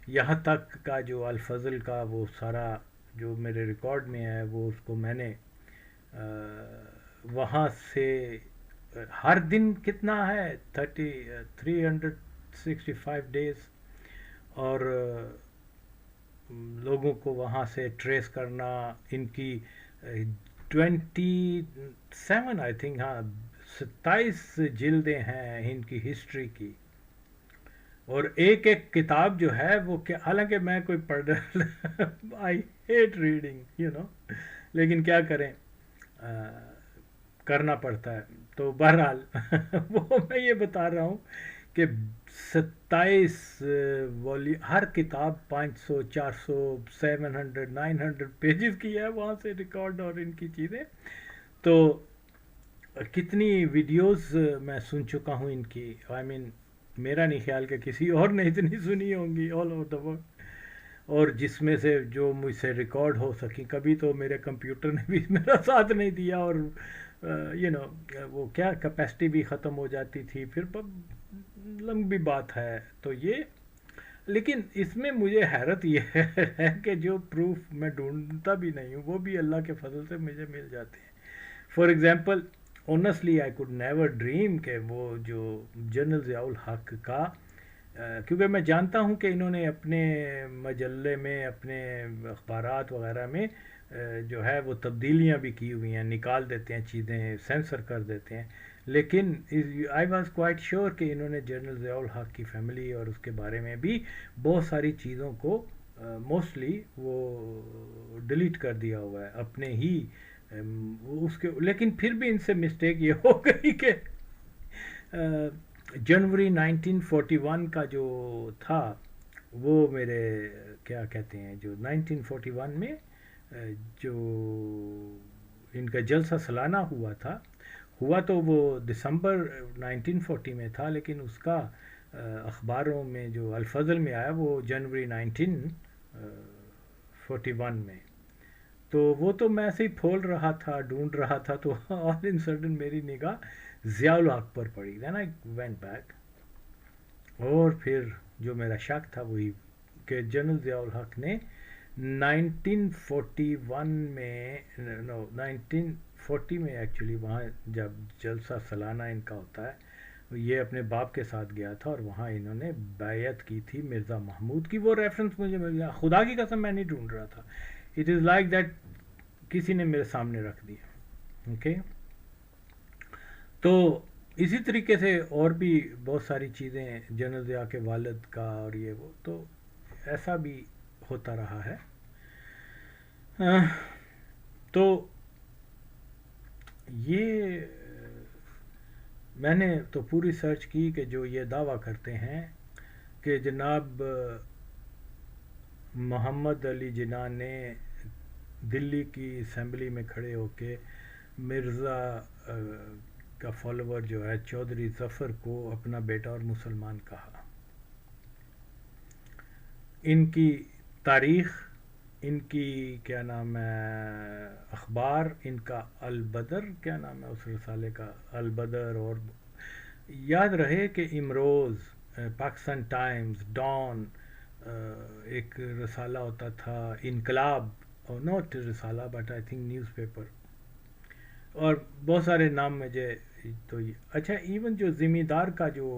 یہاں تک کا جو الفضل کا وہ سارا جو میرے ریکارڈ میں ہے وہ اس کو میں نے وہاں سے ہر دن کتنا ہے 365 days اور لوگوں کو وہاں سے ٹریس کرنا. ان کی 27 آئی تھنک، ہاں 27 جلدیں ہیں ان کی ہسٹری کی. اور ایک ایک کتاب جو ہے وہ کیا، حالانکہ میں کوئی پڑھ آئی ہیٹ ریڈنگ لیکن کیا کریں، کرنا پڑتا ہے. تو بہرحال وہ میں یہ بتا رہا ہوں کہ 27 ہر کتاب 500 400 700 900 پیجز کی ہے وہاں سے ریکارڈ اور ان کی چیزیں. تو کتنی ویڈیوز میں سن چکا ہوں ان کی، آئی مین میرا نہیں خیال کہ کسی اور نے اتنی سنی ہوں گی آل اوور دا ورلڈ. اور جس میں سے جو مجھ سے ریکارڈ ہو سکی، کبھی تو میرے کمپیوٹر نے بھی میرا ساتھ نہیں دیا اور وہ کیا کیپیسٹی بھی ختم ہو جاتی تھی، پھر لمبی بات ہے. تو یہ لیکن اس میں مجھے حیرت یہ ہے کہ جو پروف میں ڈھونڈتا بھی نہیں ہوں وہ بھی اللہ کے فضل سے مجھے مل جاتے ہیں. For example honestly I could never dream کہ وہ جو جنرل ضیاء الحق کا، کیونکہ میں جانتا ہوں کہ انہوں نے اپنے مجلے میں اپنے اخبارات وغیرہ میں جو ہے وہ تبدیلیاں بھی کی ہوئی ہیں، نکال دیتے ہیں چیزیں، سینسر کر دیتے ہیں. لیکن آئی واز کوائٹ شیور کہ انہوں نے جنرل ضیاء الحق کی فیملی اور اس کے بارے میں بھی بہت ساری چیزوں کو موسٹلی وہ ڈیلیٹ کر دیا ہوا ہے اپنے ہی اس کے. لیکن پھر بھی ان سے مسٹیک یہ ہو گئی کہ جنوری 1941 کا جو تھا وہ میرے کیا کہتے ہیں جو 1941 میں جو ان کا جلسہ سالانہ ہوا تو وہ دسمبر 1940 میں تھا، لیکن اس کا اخباروں میں جو الفضل میں آیا وہ جنوری 1941 میں. تو وہ تو میں ایسے ہی پھول رہا تھا، ڈھونڈ رہا تھا، تو آل ان سڈن میری نگاہ ضیاء الحق پر پڑی. دین آئی وینٹ بیک، اور پھر جو میرا شک تھا وہی کہ جنرل ضیاء الحق نے 1941 میں 1940 میں ایکچولی وہاں جب جلسہ سالانہ ان کا ہوتا ہے یہ اپنے باپ کے ساتھ گیا تھا اور وہاں انہوں نے بیعت کی تھی مرزا محمود کی. وہ ریفرنس مجھے مل گیا، خدا کی قسم میں نہیں ڈھونڈ رہا تھا، اٹ از لائک دیٹ کسی نے میرے سامنے رکھ دیا. اوکے تو اسی طریقے سے اور بھی بہت ساری چیزیں جنرل ضیاء کے والد کا اور یہ وہ، تو ایسا بھی ہوتا رہا ہے. تو یہ میں نے تو پوری سرچ کی کہ جو یہ دعویٰ کرتے ہیں کہ جناب محمد علی جناح نے دلی کی اسمبلی میں کھڑے ہو کے مرزا کا فالوور جو ہے چودھری ظفر کو اپنا بیٹا اور مسلمان کہا. ان کی تاریخ، ان کی کیا نام ہے اخبار، ان کا البدر، کیا نام ہے اس رسالے کا، البدر، اور یاد رہے کہ امروز، پاکستان ٹائمز، ڈان، ایک رسالہ ہوتا تھا انقلاب، نوٹ رسالہ but I think news paper, اور بہت سارے نام مجھے تو اچھا ایون جو ذمہ دار کا جو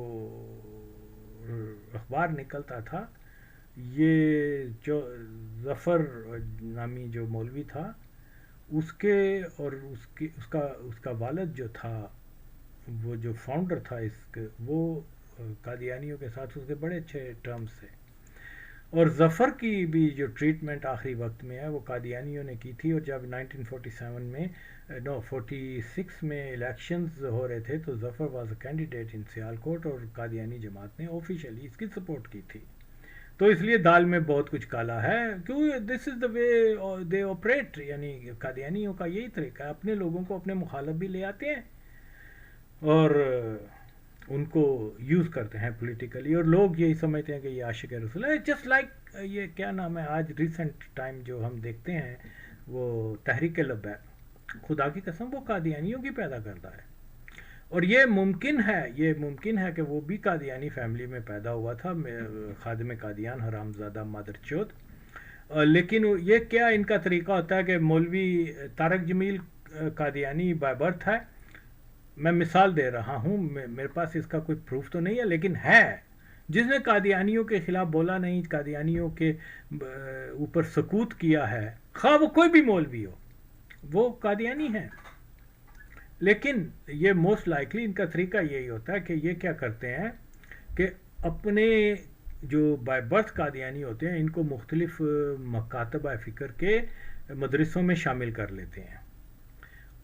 اخبار نکلتا تھا، یہ جو ظفر نامی جو مولوی تھا، اس کے اور اس کا والد جو تھا، وہ جو فاؤنڈر تھا اس کے، وہ قادیانیوں کے ساتھ اس کے بڑے اچھے ٹرمز تھے. اور ظفر کی بھی جو ٹریٹمنٹ آخری وقت میں ہے وہ قادیانیوں نے کی تھی. اور جب 1947 میں 46 میں الیکشنز ہو رہے تھے تو ظفر واز اے کینڈیڈیٹ ان سیالکوٹ، اور قادیانی جماعت نے آفیشلی اس کی سپورٹ کی تھی. تو اس لیے دال میں بہت کچھ کالا ہے، کیوں دس از دا وے دے آپریٹ، یعنی قادیانیوں کا یہی طریقہ ہے، اپنے لوگوں کو اپنے مخالف بھی لے آتے ہیں اور ان کو یوز کرتے ہیں پولیٹیکلی، اور لوگ یہی سمجھتے ہیں کہ یہ عاشق رسول ہے. جسٹ لائک یہ کیا نام ہے آج ریسنٹ ٹائم جو ہم دیکھتے ہیں وہ تحریک لبیک، خدا کی قسم وہ قادیانیوں کی پیدا کرتا ہے. اور یہ ممکن ہے کہ وہ بھی قادیانی فیملی میں پیدا ہوا تھا، خادم قادیان، حرام زادہ مادر چود. لیکن یہ کیا ان کا طریقہ ہوتا ہے کہ مولوی طارق جمیل قادیانی بائی برتھ ہے. میں مثال دے رہا ہوں، میرے پاس اس کا کوئی پروف تو نہیں ہے، لیکن ہے جس نے قادیانیوں کے خلاف بولا نہیں، قادیانیوں کے اوپر سکوت کیا ہے، خواہ وہ کوئی بھی مولوی ہو، وہ قادیانی ہیں. لیکن یہ موسٹ لائکلی ان کا طریقہ یہی ہوتا ہے کہ یہ کیا کرتے ہیں کہ اپنے جو بائی برتھ قادیانی ہوتے ہیں ان کو مختلف مکاتب فکر کے مدرسوں میں شامل کر لیتے ہیں،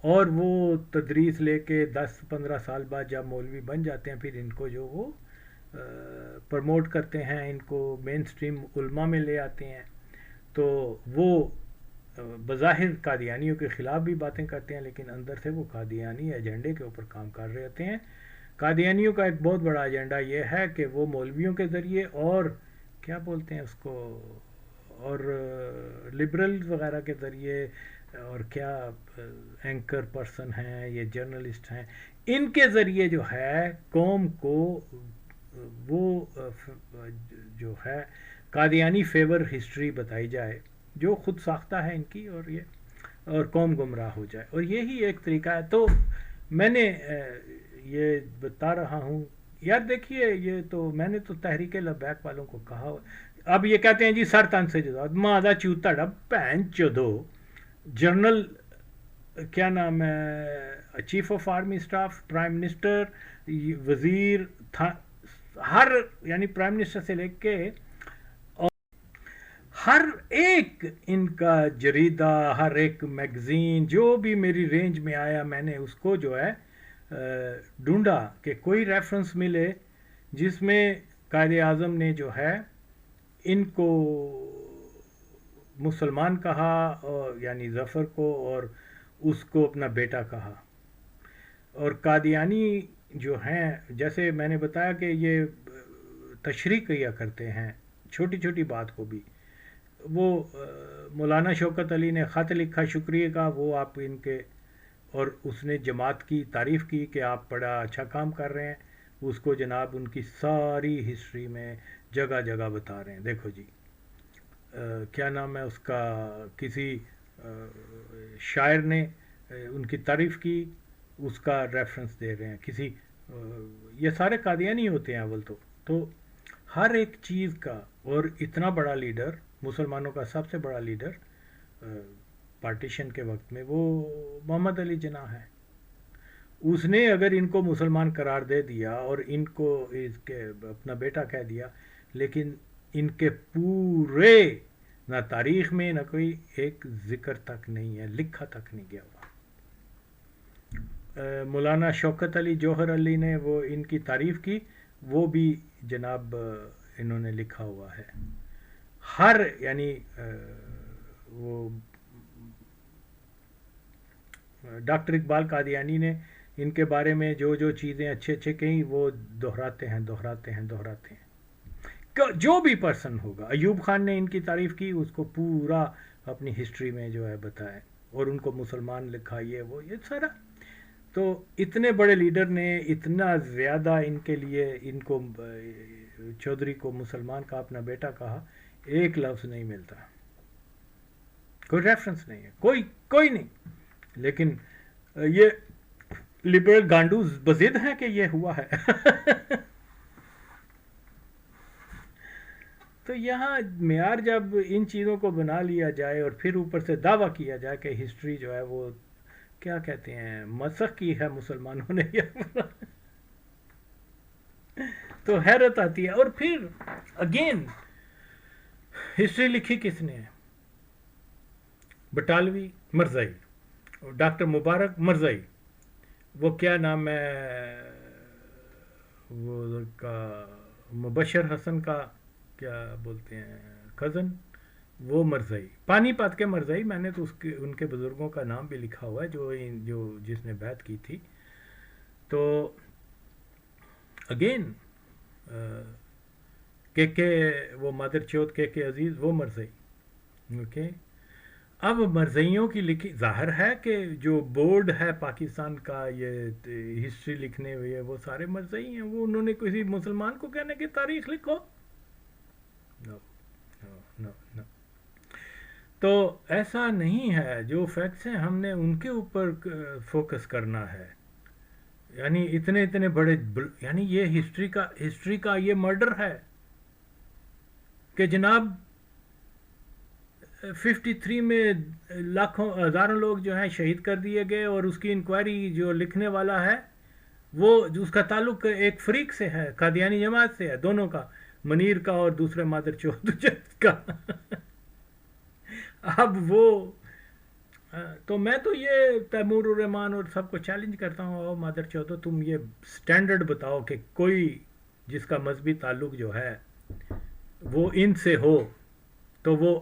اور وہ تدریس لے کے 10-15 سال بعد جب مولوی بن جاتے ہیں پھر ان کو جو وہ پروموٹ کرتے ہیں، ان کو مین سٹریم علماء میں لے آتے ہیں. تو وہ بظاہر قادیانیوں کے خلاف بھی باتیں کرتے ہیں، لیکن اندر سے وہ قادیانی ایجنڈے کے اوپر کام کر رہے ہوتے ہیں. قادیانیوں کا ایک بہت بڑا ایجنڈا یہ ہے کہ وہ مولویوں کے ذریعے اور کیا بولتے ہیں اس کو، اور لبرل وغیرہ کے ذریعے، اور کیا اینکر پرسن ہیں، یہ جرنلسٹ ہیں، ان کے ذریعے جو ہے قوم کو وہ جو ہے قادیانی فیور ہسٹری بتائی جائے جو خود ساختہ ہے ان کی، اور قوم گمراہ ہو جائے. اور یہی ایک طریقہ ہے. تو میں نے یہ بتا رہا ہوں یار، دیکھیے یہ تو میں نے تو تحریک لبیک والوں کو کہا، اب یہ کہتے ہیں جی سر تن سے جدا مادہ چوتا ڈا پین چودو جنرل کیا نام ہے، chief of army staff, prime minister, وزیر، ہر یعنی پرائم منسٹر سے لے کے ہر ایک ان کا جریدہ، ہر ایک میگزین جو بھی میری رینج میں آیا، میں نے اس کو جو ہے ڈھونڈا کہ کوئی ریفرنس ملے جس میں قائد اعظم نے جو ہے ان کو مسلمان کہا، اور یعنی ظفر کو، اور اس کو اپنا بیٹا کہا. اور قادیانی جو ہیں، جیسے میں نے بتایا کہ یہ تشریح کیا کرتے ہیں چھوٹی چھوٹی بات کو بھی. وہ مولانا شوکت علی نے خط لکھا شکریہ کا، وہ آپ ان کے، اور اس نے جماعت کی تعریف کی کہ آپ بڑا اچھا کام کر رہے ہیں. اس کو جناب ان کی ساری ہسٹری میں جگہ جگہ بتا رہے ہیں. دیکھو جی کیا نام ہے اس کا، کسی شاعر نے ان کی تعریف کی، اس کا ریفرنس دے رہے ہیں. کسی یہ سارے قادیانی ہوتے ہیں اول تو ہر ایک چیز کا. اور اتنا بڑا لیڈر، مسلمانوں کا سب سے بڑا لیڈر پارٹیشن کے وقت میں، وہ محمد علی جناح ہے. اس نے اگر ان کو مسلمان قرار دے دیا اور ان کو اس کے اپنا بیٹا کہہ دیا، لیکن ان کے پورے نہ تاریخ میں نہ کوئی ایک ذکر تک نہیں ہے، لکھا تک نہیں گیا ہوا. مولانا شوکت علی جوہر علی نے وہ ان کی تعریف کی، وہ بھی جناب انہوں نے لکھا ہوا ہے. ہر یعنی وہ ڈاکٹر اقبال قادیانی نے ان کے بارے میں جو جو چیزیں اچھے اچھے کہیں وہ دہراتے ہیں دہراتے ہیں دہراتے ہیں. جو بھی پرسن ہوگا، ایوب خان نے ان کی تعریف کی، اس کو پورا اپنی ہسٹری میں جو ہے بتایا، اور ان کو مسلمان لکھا، یہ سارا. تو اتنے بڑے لیڈر نے اتنا زیادہ ان کے لیے، ان کو چودھری کو مسلمان کا اپنا بیٹا کہا، ایک لفظ نہیں ملتا، کوئی ریفرنس نہیں ہے، کوئی نہیں. لیکن یہ لبرل گانڈوز بضد ہیں کہ یہ ہوا ہے. تو یہاں معیار جب ان چیزوں کو بنا لیا جائے اور پھر اوپر سے دعویٰ کیا جائے کہ ہسٹری جو ہے وہ کیا کہتے ہیں مسخ کی ہے مسلمانوں نے، تو حیرت آتی ہے. اور پھر اگین ہسٹری لکھی کس نے ہے؟ بٹالوی مرزائی، ڈاکٹر مبارک مرزائی، وہ کیا نام ہے وہ کا مبشر حسن کا کیا بولتے ہیں کزن، وہ مرزائی، پانی پت کے مرزائی. میں نے تو ان کے بزرگوں کا نام بھی لکھا ہوا ہے جو جس نے بیعت کی تھی. تو اگین کے وہ مادر چوت کے عزیز، وہ مرزائی. اوکے، اب مرزائیوں کی لکھی، ظاہر ہے کہ جو بورڈ ہے پاکستان کا یہ ہسٹری لکھنے ہوئے وہ سارے مرزائی ہیں. وہ انہوں نے کسی مسلمان کو کہنے کی تاریخ لکھو، نو نو نو. تو ایسا نہیں ہے. جو فیکٹس ہیں ہم نے ان کے اوپر فوکس کرنا ہے. یعنی اتنے بڑے، یعنی یہ ہسٹری کا یہ مرڈر ہے کہ جناب 53 میں لاکھوں ہزاروں لوگ جو ہیں شہید کر دیے گئے، اور اس کی انکوائری جو لکھنے والا ہے وہ اس کا تعلق ایک فریق سے ہے، قادیانی جماعت سے ہے، دونوں کا، منیر کا اور دوسرے مادر چوت کا. اب وہ تو میں تو یہ تیمور الرحمان اور سب کو چیلنج کرتا ہوں، او مادر چوتھو تم یہ سٹینڈرڈ بتاؤ کہ کوئی جس کا مذہبی تعلق جو ہے وہ ان سے ہو تو وہ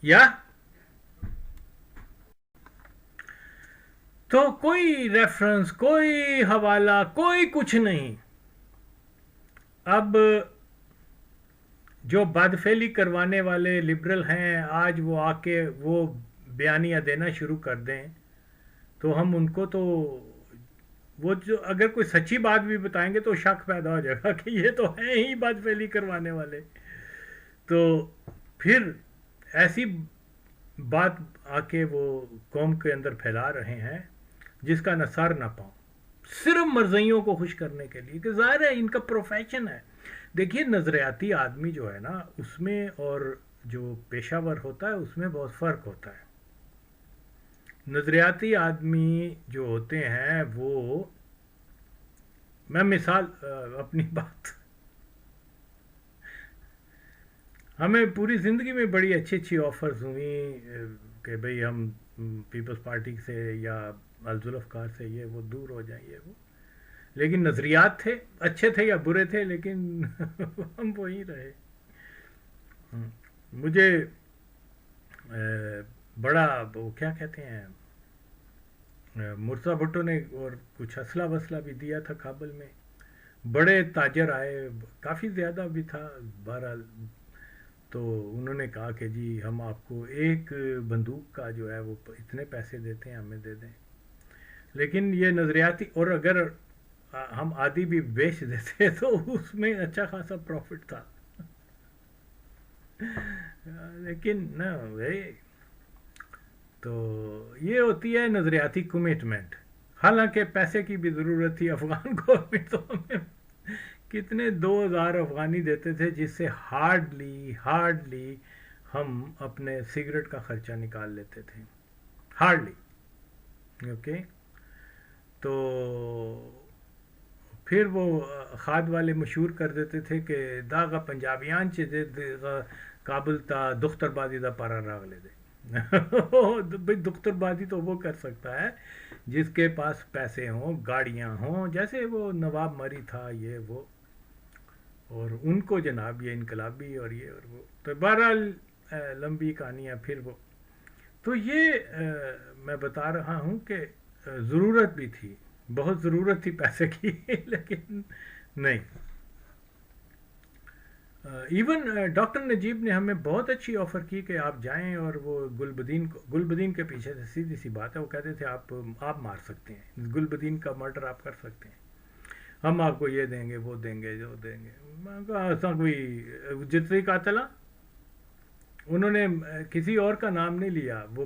یا تو کوئی ریفرنس، کوئی حوالہ، کوئی کچھ نہیں. اب جو بدفعلی کروانے والے لبرل ہیں آج وہ آ کے وہ بیانیہ دینا شروع کر دیں تو ہم ان کو تو وہ جو اگر کوئی سچی بات بھی بتائیں گے تو شک پیدا ہو جائے گا کہ یہ تو ہیں ہی بدفعلی کروانے والے. تو پھر ایسی بات آ کے وہ قوم کے اندر پھیلا رہے ہیں جس کا نہ سر نہ پاؤں، صرف مرزائیوں کو خوش کرنے کے لیے، کہ ظاہر ہے ان کا پروفیشن ہے. دیکھیے نظریاتی آدمی جو ہے نا اس میں اور جو پیشہ ور ہوتا ہے اس میں بہت فرق ہوتا ہے. نظریاتی آدمی جو ہوتے ہیں وہ، میں مثال اپنی بات، ہمیں پوری زندگی میں بڑی اچھی اچھی آفرز ہوئی کہ بھئی ہم پیپلز پارٹی سے یا الذوالافکار سے یہ وہ دور ہو جائیں، یہ وہ، لیکن نظریات تھے، اچھے تھے یا برے تھے، لیکن ہم وہی رہے. مجھے بڑا وہ کیا کہتے ہیں مرزا بھٹو نے اور کچھ اسلحہ وسلہ بھی دیا تھا کابل میں، بڑے تاجر آئے، کافی زیادہ بھی تھا بہرحال. تو انہوں نے کہا کہ جی ہم آپ کو ایک بندوق کا جو ہے وہ اتنے پیسے دیتے ہیں، ہمیں دے دیں. لیکن یہ نظریاتی، اور اگر ہم آدھی بھی بیچ دیتے تو اس میں اچھا خاصا پروفٹ تھا. لیکن نہ تو یہ ہوتی ہے نظریاتی کمٹمنٹ. حالانکہ پیسے کی بھی ضرورت تھی. افغان گورنمنٹ تو ہمیں کتنے 2000 افغانی دیتے تھے جس سے ہارڈلی ہم اپنے سگریٹ کا خرچہ نکال لیتے تھے، ہارڈلی. اوکے، تو پھر وہ خاد والے مشہور کر دیتے تھے کہ داغا پنجابیان چ کابل تا دختر بازی دا پارا راگ لے دے. بھئی دختر بازی تو وہ کر سکتا ہے جس کے پاس پیسے ہوں، گاڑیاں ہوں، جیسے وہ نواب مری تھا، یہ وہ. اور ان کو جناب یہ انقلابی اور یہ اور وہ، تو بہرحال لمبی کہانیاں پھر وہ، تو یہ میں بتا رہا ہوں کہ ضرورت بھی تھی، بہت ضرورت تھی پیسے کی لیکن نہیں. ایون ڈاکٹر نجیب نے ہمیں بہت اچھی آفر کی کہ آپ جائیں اور وہ گلبدین کے پیچھے سے سیدھی سی بات ہے، وہ کہتے تھے آپ مار سکتے ہیں، گلبدین کا مرڈر آپ کر سکتے ہیں، ہم آپ کو یہ دیں گے وہ دیں گے جو دیں گے. میں کہا ایسا کوئی جتنی قاتل، انہوں نے کسی اور کا نام نہیں لیا، وہ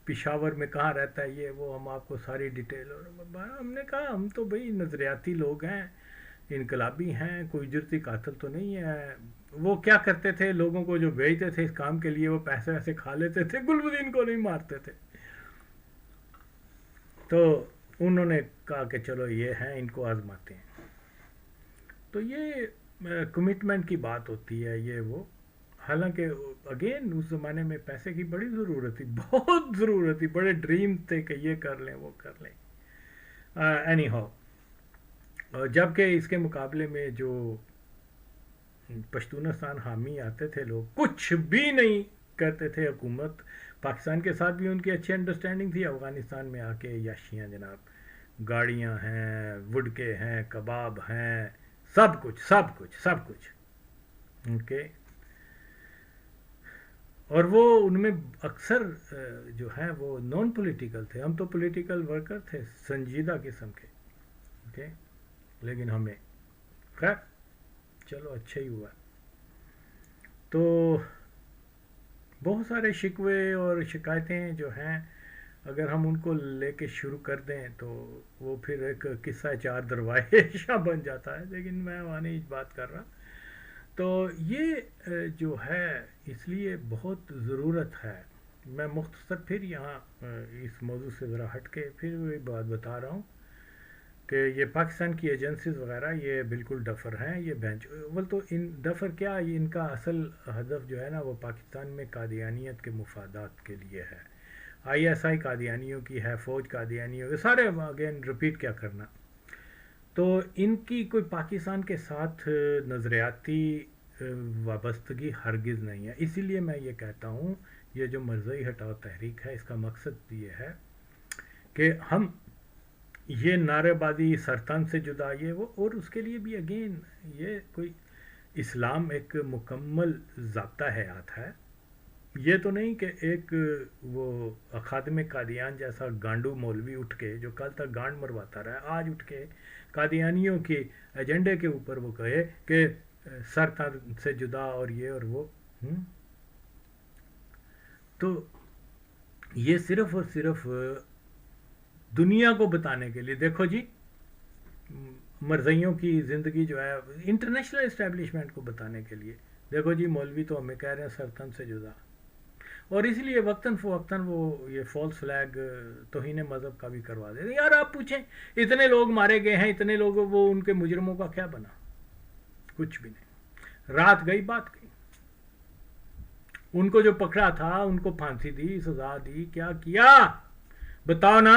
پشاور میں کہاں رہتا ہے یہ وہ، ہم آپ کو ساری ڈیٹیل، اور ہم نے کہا ہم تو بھئی نظریاتی لوگ ہیں، انقلابی ہیں، کوئی اجرتی قاتل تو نہیں ہے. وہ کیا کرتے تھے، لوگوں کو جو بھیجتے تھے اس کام کے لیے وہ پیسے ویسے کھا لیتے تھے، گلبدین کو نہیں مارتے تھے. تو انہوں نے کہا کہ چلو یہ ہیں، ان کو آزماتے ہیں. تو یہ کمٹمنٹ کی بات ہوتی ہے یہ وہ. حالانکہ اگین اس زمانے میں پیسے کی بڑی ضرورت تھی، بہت ضرورت تھی، بڑے ڈریم تھے کہ یہ کر لیں وہ کر لیں. اینی ہاؤ، جبکہ اس کے مقابلے میں جو پشتونستان حامی آتے تھے لوگ، کچھ بھی نہیں کرتے تھے. حکومت پاکستان کے ساتھ بھی ان کی اچھی انڈرسٹینڈنگ تھی، افغانستان میں آ کے یاشیاں جناب، گاڑیاں ہیں، وڈکے ہیں، کباب ہیں، سب کچھ سب کچھ سب کچھ. اوکے. اور وہ ان میں اکثر جو ہیں وہ نان پولیٹیکل تھے، ہم تو پولیٹیکل ورکر تھے سنجیدہ قسم کے. اوکے. لیکن ہمیں خیر چلو اچھا ہی ہوا. تو بہت سارے شکوے اور شکایتیں جو ہیں اگر ہم ان کو لے کے شروع کر دیں تو وہ پھر ایک قصہ چار دروازہ بن جاتا ہے، لیکن میں وہاں نہیں بات کر رہا. تو یہ جو ہے اس لیے بہت ضرورت ہے. میں مختصر پھر یہاں اس موضوع سے ذرا ہٹ کے پھر وہی بات بتا رہا ہوں کہ یہ پاکستان کی ایجنسیز وغیرہ یہ بالکل ڈفر ہیں. یہ بینچ اول تو ان ڈفر کیا، یہ ان کا اصل ہدف جو ہے نا وہ پاکستان میں قادیانیت کے مفادات کے لیے ہے. آئی ایس آئی قادیانیوں کی ہے، فوج قادیانیوں، یہ سارے اگین رپیٹ کیا کرنا. تو ان کی کوئی پاکستان کے ساتھ نظریاتی وابستگی ہرگز نہیں ہے. اسی لیے میں یہ کہتا ہوں یہ جو مرزائی ہٹاؤ تحریک ہے اس کا مقصد یہ ہے کہ ہم یہ نعرے بازی سرطان سے جدا یہ وہ، اور اس کے لیے بھی اگین یہ کوئی اسلام ایک مکمل ضابطہ حیات ہے. یہ تو نہیں کہ ایک وہ خادم قادیان جیسا گانڈو مولوی اٹھ کے جو کل تک گانڈ مرواتا رہا آج اٹھ کے قادیانیوں کے ایجنڈے کے اوپر وہ کہے کہ سرطان سے جدا اور یہ اور وہ. تو یہ صرف اور صرف دنیا کو بتانے کے لیے، دیکھو جی مرزائیوں کی زندگی جو ہے انٹرنیشنل اسٹیبلشمنٹ کو بتانے کے لیے، دیکھو جی مولوی تو ہمیں کہہ رہے ہیں سرطان سے جدا. اور اس لیے وقتاً فوقتاً وہ یہ فالس فلیگ توہین مذہب کا بھی کروا دیتے. یار آپ پوچھیں اتنے لوگ مارے گئے ہیں، اتنے لوگ، وہ ان کے مجرموں کا کیا بنا؟ کچھ بھی نہیں. رات گئی بات گئی. ان کو جو پکڑا تھا ان کو پھانسی دی، سزا دی، کیا کیا بتاؤ نا.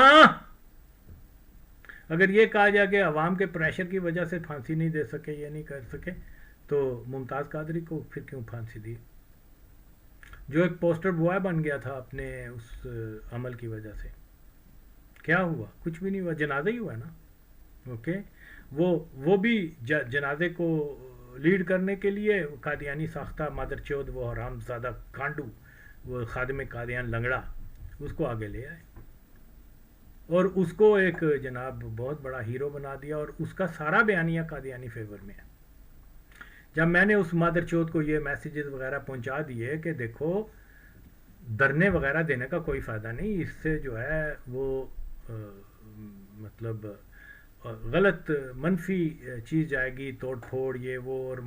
اگر یہ کہا جائے کہ عوام کے پریشر کی وجہ سے پھانسی نہیں دے سکے، یہ نہیں کر سکے، تو ممتاز قادری کو پھر کیوں پھانسی دی؟ جو ایک پوسٹر بوائے بن گیا تھا اپنے اس عمل کی وجہ سے، کیا ہوا؟ کچھ بھی نہیں ہوا، جنازہ ہی ہوا نا. اوکے. وہ بھی جنازے کو لیڈ کرنے کے لیے قادیانی ساختہ مادر چود، وہ حرام زادہ کانڈو، وہ خادم قادیان لنگڑا، اس کو آگے لے آئے اور اس کو ایک جناب بہت بڑا ہیرو بنا دیا، اور اس کا سارا بیانیہ قادیانی فیور میں ہے. جب میں نے اس مادر چود کو یہ میسیجز وغیرہ پہنچا دیے کہ دیکھو دھرنے وغیرہ دینے کا کوئی فائدہ نہیں، اس سے جو ہے وہ مطلب غلط منفی چیز جائے گی، توڑ پھوڑ یہ وہ، اور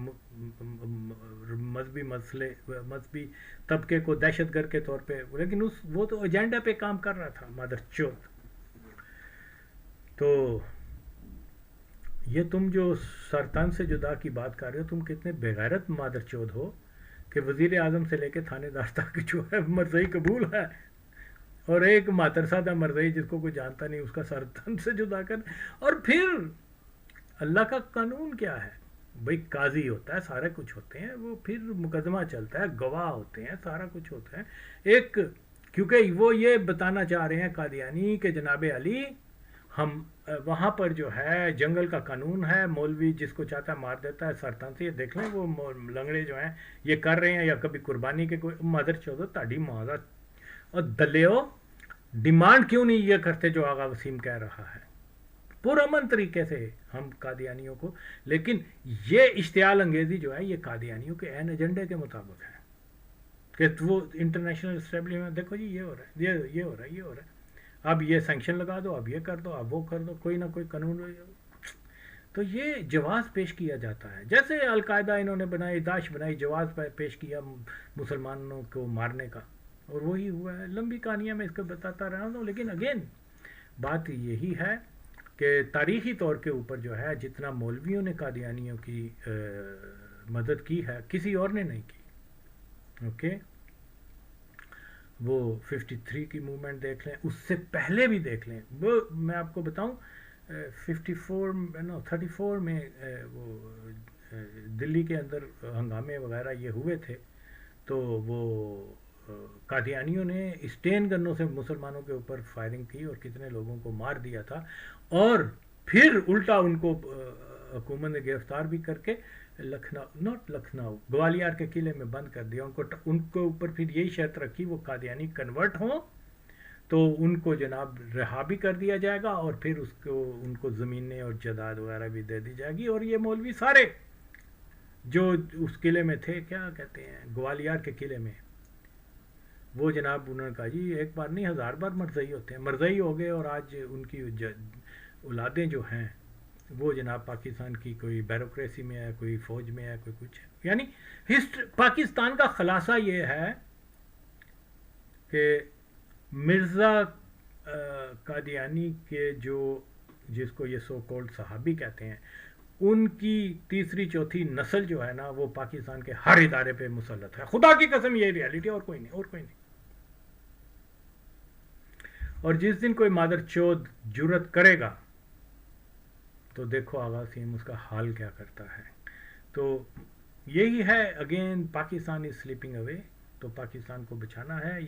مذہبی طبقے کو دہشت گرد کے طور پہ، لیکن وہ تو ایجنڈا پہ کام کر رہا تھا مادر چود. تو یہ تم جو سرطان سے جدا کی بات کر رہے ہو، تم کتنے بغیرت مادر چود ہو کہ وزیر اعظم سے لے کے تھانے دار تک جو ہے مرزائی قبول ہے، اور ایک ماترسادہ مرزائی جس کو کوئی جانتا نہیں اس کا سرطان سے جدا کر. اور پھر اللہ کا قانون کیا ہے؟ بھائی قاضی ہوتا ہے، سارے کچھ ہوتے ہیں، وہ پھر مقدمہ چلتا ہے، گواہ ہوتے ہیں، سارا کچھ ہوتا ہے ایک. کیونکہ وہ یہ بتانا چاہ رہے ہیں قادیانی کہ جناب علی ہم وہاں پر جو ہے جنگل کا قانون ہے، مولوی جس کو چاہتا ہے مار دیتا ہے سرطان سے. یہ دیکھ لیں وہ لنگڑے جو ہیں یہ کر رہے ہیں، یا کبھی قربانی کے کوئی مدر چودو تاڑی معاذ اور دلیو ڈیمانڈ کیوں نہیں یہ کرتے جو آغا وسیم کہہ رہا ہے پرامن طریقے سے ہم قادیانیوں کو. لیکن یہ اشتعال انگیزی جو ہے یہ قادیانیوں کے عین ایجنڈے کے مطابق ہے کہ وہ انٹرنیشنل اسٹیبلشمنٹ دیکھو جی یہ ہو رہا ہے، یہ ہو رہا ہے، یہ ہو رہا ہے، اب یہ سینکشن لگا دو، اب یہ کر دو، اب وہ کر دو، کوئی نہ کوئی قانون. تو یہ جواز پیش کیا جاتا ہے، جیسے القاعدہ انہوں نے بنائی، داعش بنائی، جواز پیش کیا مسلمانوں کو مارنے کا، اور وہی ہوا ہے. لمبی کہانیاں میں اس کو بتاتا رہا ہوں، لیکن اگین بات یہی ہے کہ تاریخی طور کے اوپر جو ہے جتنا مولویوں نے قادیانیوں کی مدد کی ہے کسی اور نے نہیں کی. اوکے، وہ 53 کی موومنٹ دیکھ لیں، اس سے پہلے بھی دیکھ لیں. وہ میں آپ کو بتاؤں 34 میں وہ دلی کے اندر ہنگامے وغیرہ یہ ہوئے تھے، تو وہ قادیانیوں نے اسٹین گنوں سے مسلمانوں کے اوپر فائرنگ کی اور کتنے لوگوں کو مار دیا تھا، اور پھر الٹا ان کو حکومت نے گرفتار بھی کر کے لکھنؤ گوالیار کے قلعے میں بند کر دیا. ان کے اوپر پھر یہی شرط رکھی وہ قادیانی کنورٹ ہوں تو ان کو جناب رہا بھی کر دیا جائے گا، اور پھر ان کو زمینیں اور جائیداد وغیرہ بھی دے دی جائے گی. اور یہ مولوی سارے جو اس قلعے میں تھے، کیا کہتے ہیں گوالیار کے قلعے میں، وہ جناب انہوں نے کہا جی ایک بار نہیں 1000 بار مرزئی ہوتے ہیں، مرزئی ہو گئے. اور آج ان کی اولادیں جو ہیں وہ جناب پاکستان کی کوئی بیوروکریسی میں ہے، کوئی فوج میں ہے، کوئی کچھ ہے. یعنی پاکستان کا خلاصہ یہ ہے کہ مرزا قادیانی کے جس کو یہ سو کولڈ صحابی کہتے ہیں، ان کی تیسری چوتھی نسل جو ہے نا وہ پاکستان کے ہر ادارے پہ مسلط ہے. خدا کی قسم یہ ریالٹی، اور کوئی نہیں، اور کوئی نہیں. اور جس دن کوئی مادر چود جرت کرے گا تو دیکھو آغا وسیم اس کا حال کیا کرتا ہے. تو یہی ہے اگین پاکستان از سلیپنگ اوے. تو پاکستان کو بچانا ہے.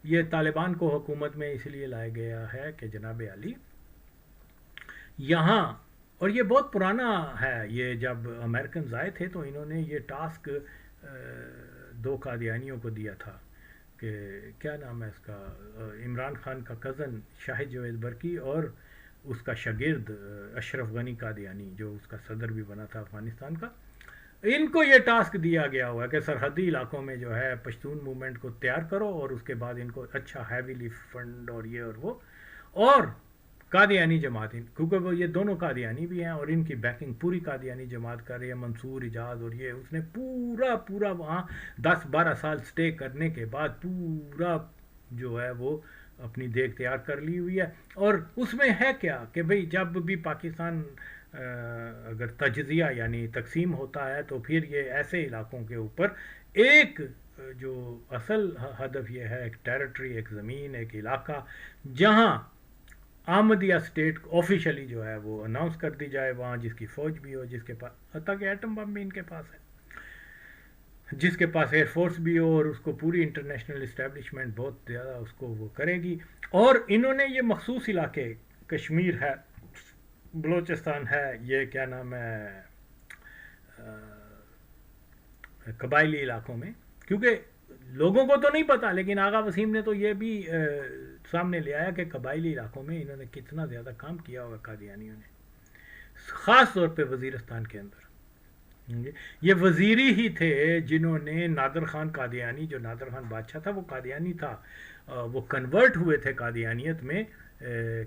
یہ طالبان کو حکومت میں اس لیے لایا گیا ہے کہ جناب علی یہاں، اور یہ بہت پرانا ہے، یہ جب امریکنز آئے تھے تو انہوں نے یہ ٹاسک 2 قادیانیوں کو دیا تھا کہ کیا نام ہے اس کا، عمران خان کا کزن شاہد جوید برکی اور اس کا شاگرد اشرف غنی قادیانی جو اس کا صدر بھی بنا تھا افغانستان کا. ان کو یہ ٹاسک دیا گیا ہوا کہ سرحدی علاقوں میں جو ہے پشتون موومنٹ کو تیار کرو، اور اس کے بعد ان کو اچھا ہیویلی فنڈ اور یہ اور وہ، اور قادیانی جماعت، کیونکہ وہ یہ دونوں قادیانی بھی ہیں اور ان کی بیکنگ پوری قادیانی جماعت کر رہی ہے. منصور اجاز اور یہ اس نے پورا وہاں 10-12 سال سٹے کرنے کے بعد پورا جو ہے وہ اپنی دیکھ تیار کر لی ہوئی ہے. اور اس میں ہے کیا کہ بھئی جب بھی پاکستان اگر تجزیہ یعنی تقسیم ہوتا ہے تو پھر یہ ایسے علاقوں کے اوپر ایک جو اصل ہدف یہ ہے، ایک ٹیریٹری، ایک زمین، ایک علاقہ جہاں آمدیہ اسٹیٹ آفیشلی جو ہے وہ اناؤنس کر دی جائے، وہاں جس کی فوج بھی ہو، جس کے پاس حتیٰ کہ ایٹم بم بھی ان کے پاس ہے، جس کے پاس ایئر فورس بھی ہو، اور اس کو پوری انٹرنیشنل اسٹیبلشمنٹ بہت زیادہ اس کو وہ کرے گی. اور انہوں نے یہ مخصوص علاقے، کشمیر ہے، بلوچستان ہے، یہ کیا نام ہے قبائلی علاقوں میں، کیونکہ لوگوں کو تو نہیں پتا لیکن آغا وسیم نے تو یہ بھی سامنے لے آیا کہ قبائلی علاقوں میں انہوں نے کتنا زیادہ کام کیا ہوگا قادیانیوں نے، خاص طور پہ وزیرستان کے اندر. یہ وزیری ہی تھے جنہوں نے نادر خان قادیانی، جو نادر خان بادشاہ تھا وہ قادیانی تھا، وہ کنورٹ ہوئے تھے قادیانیت میں،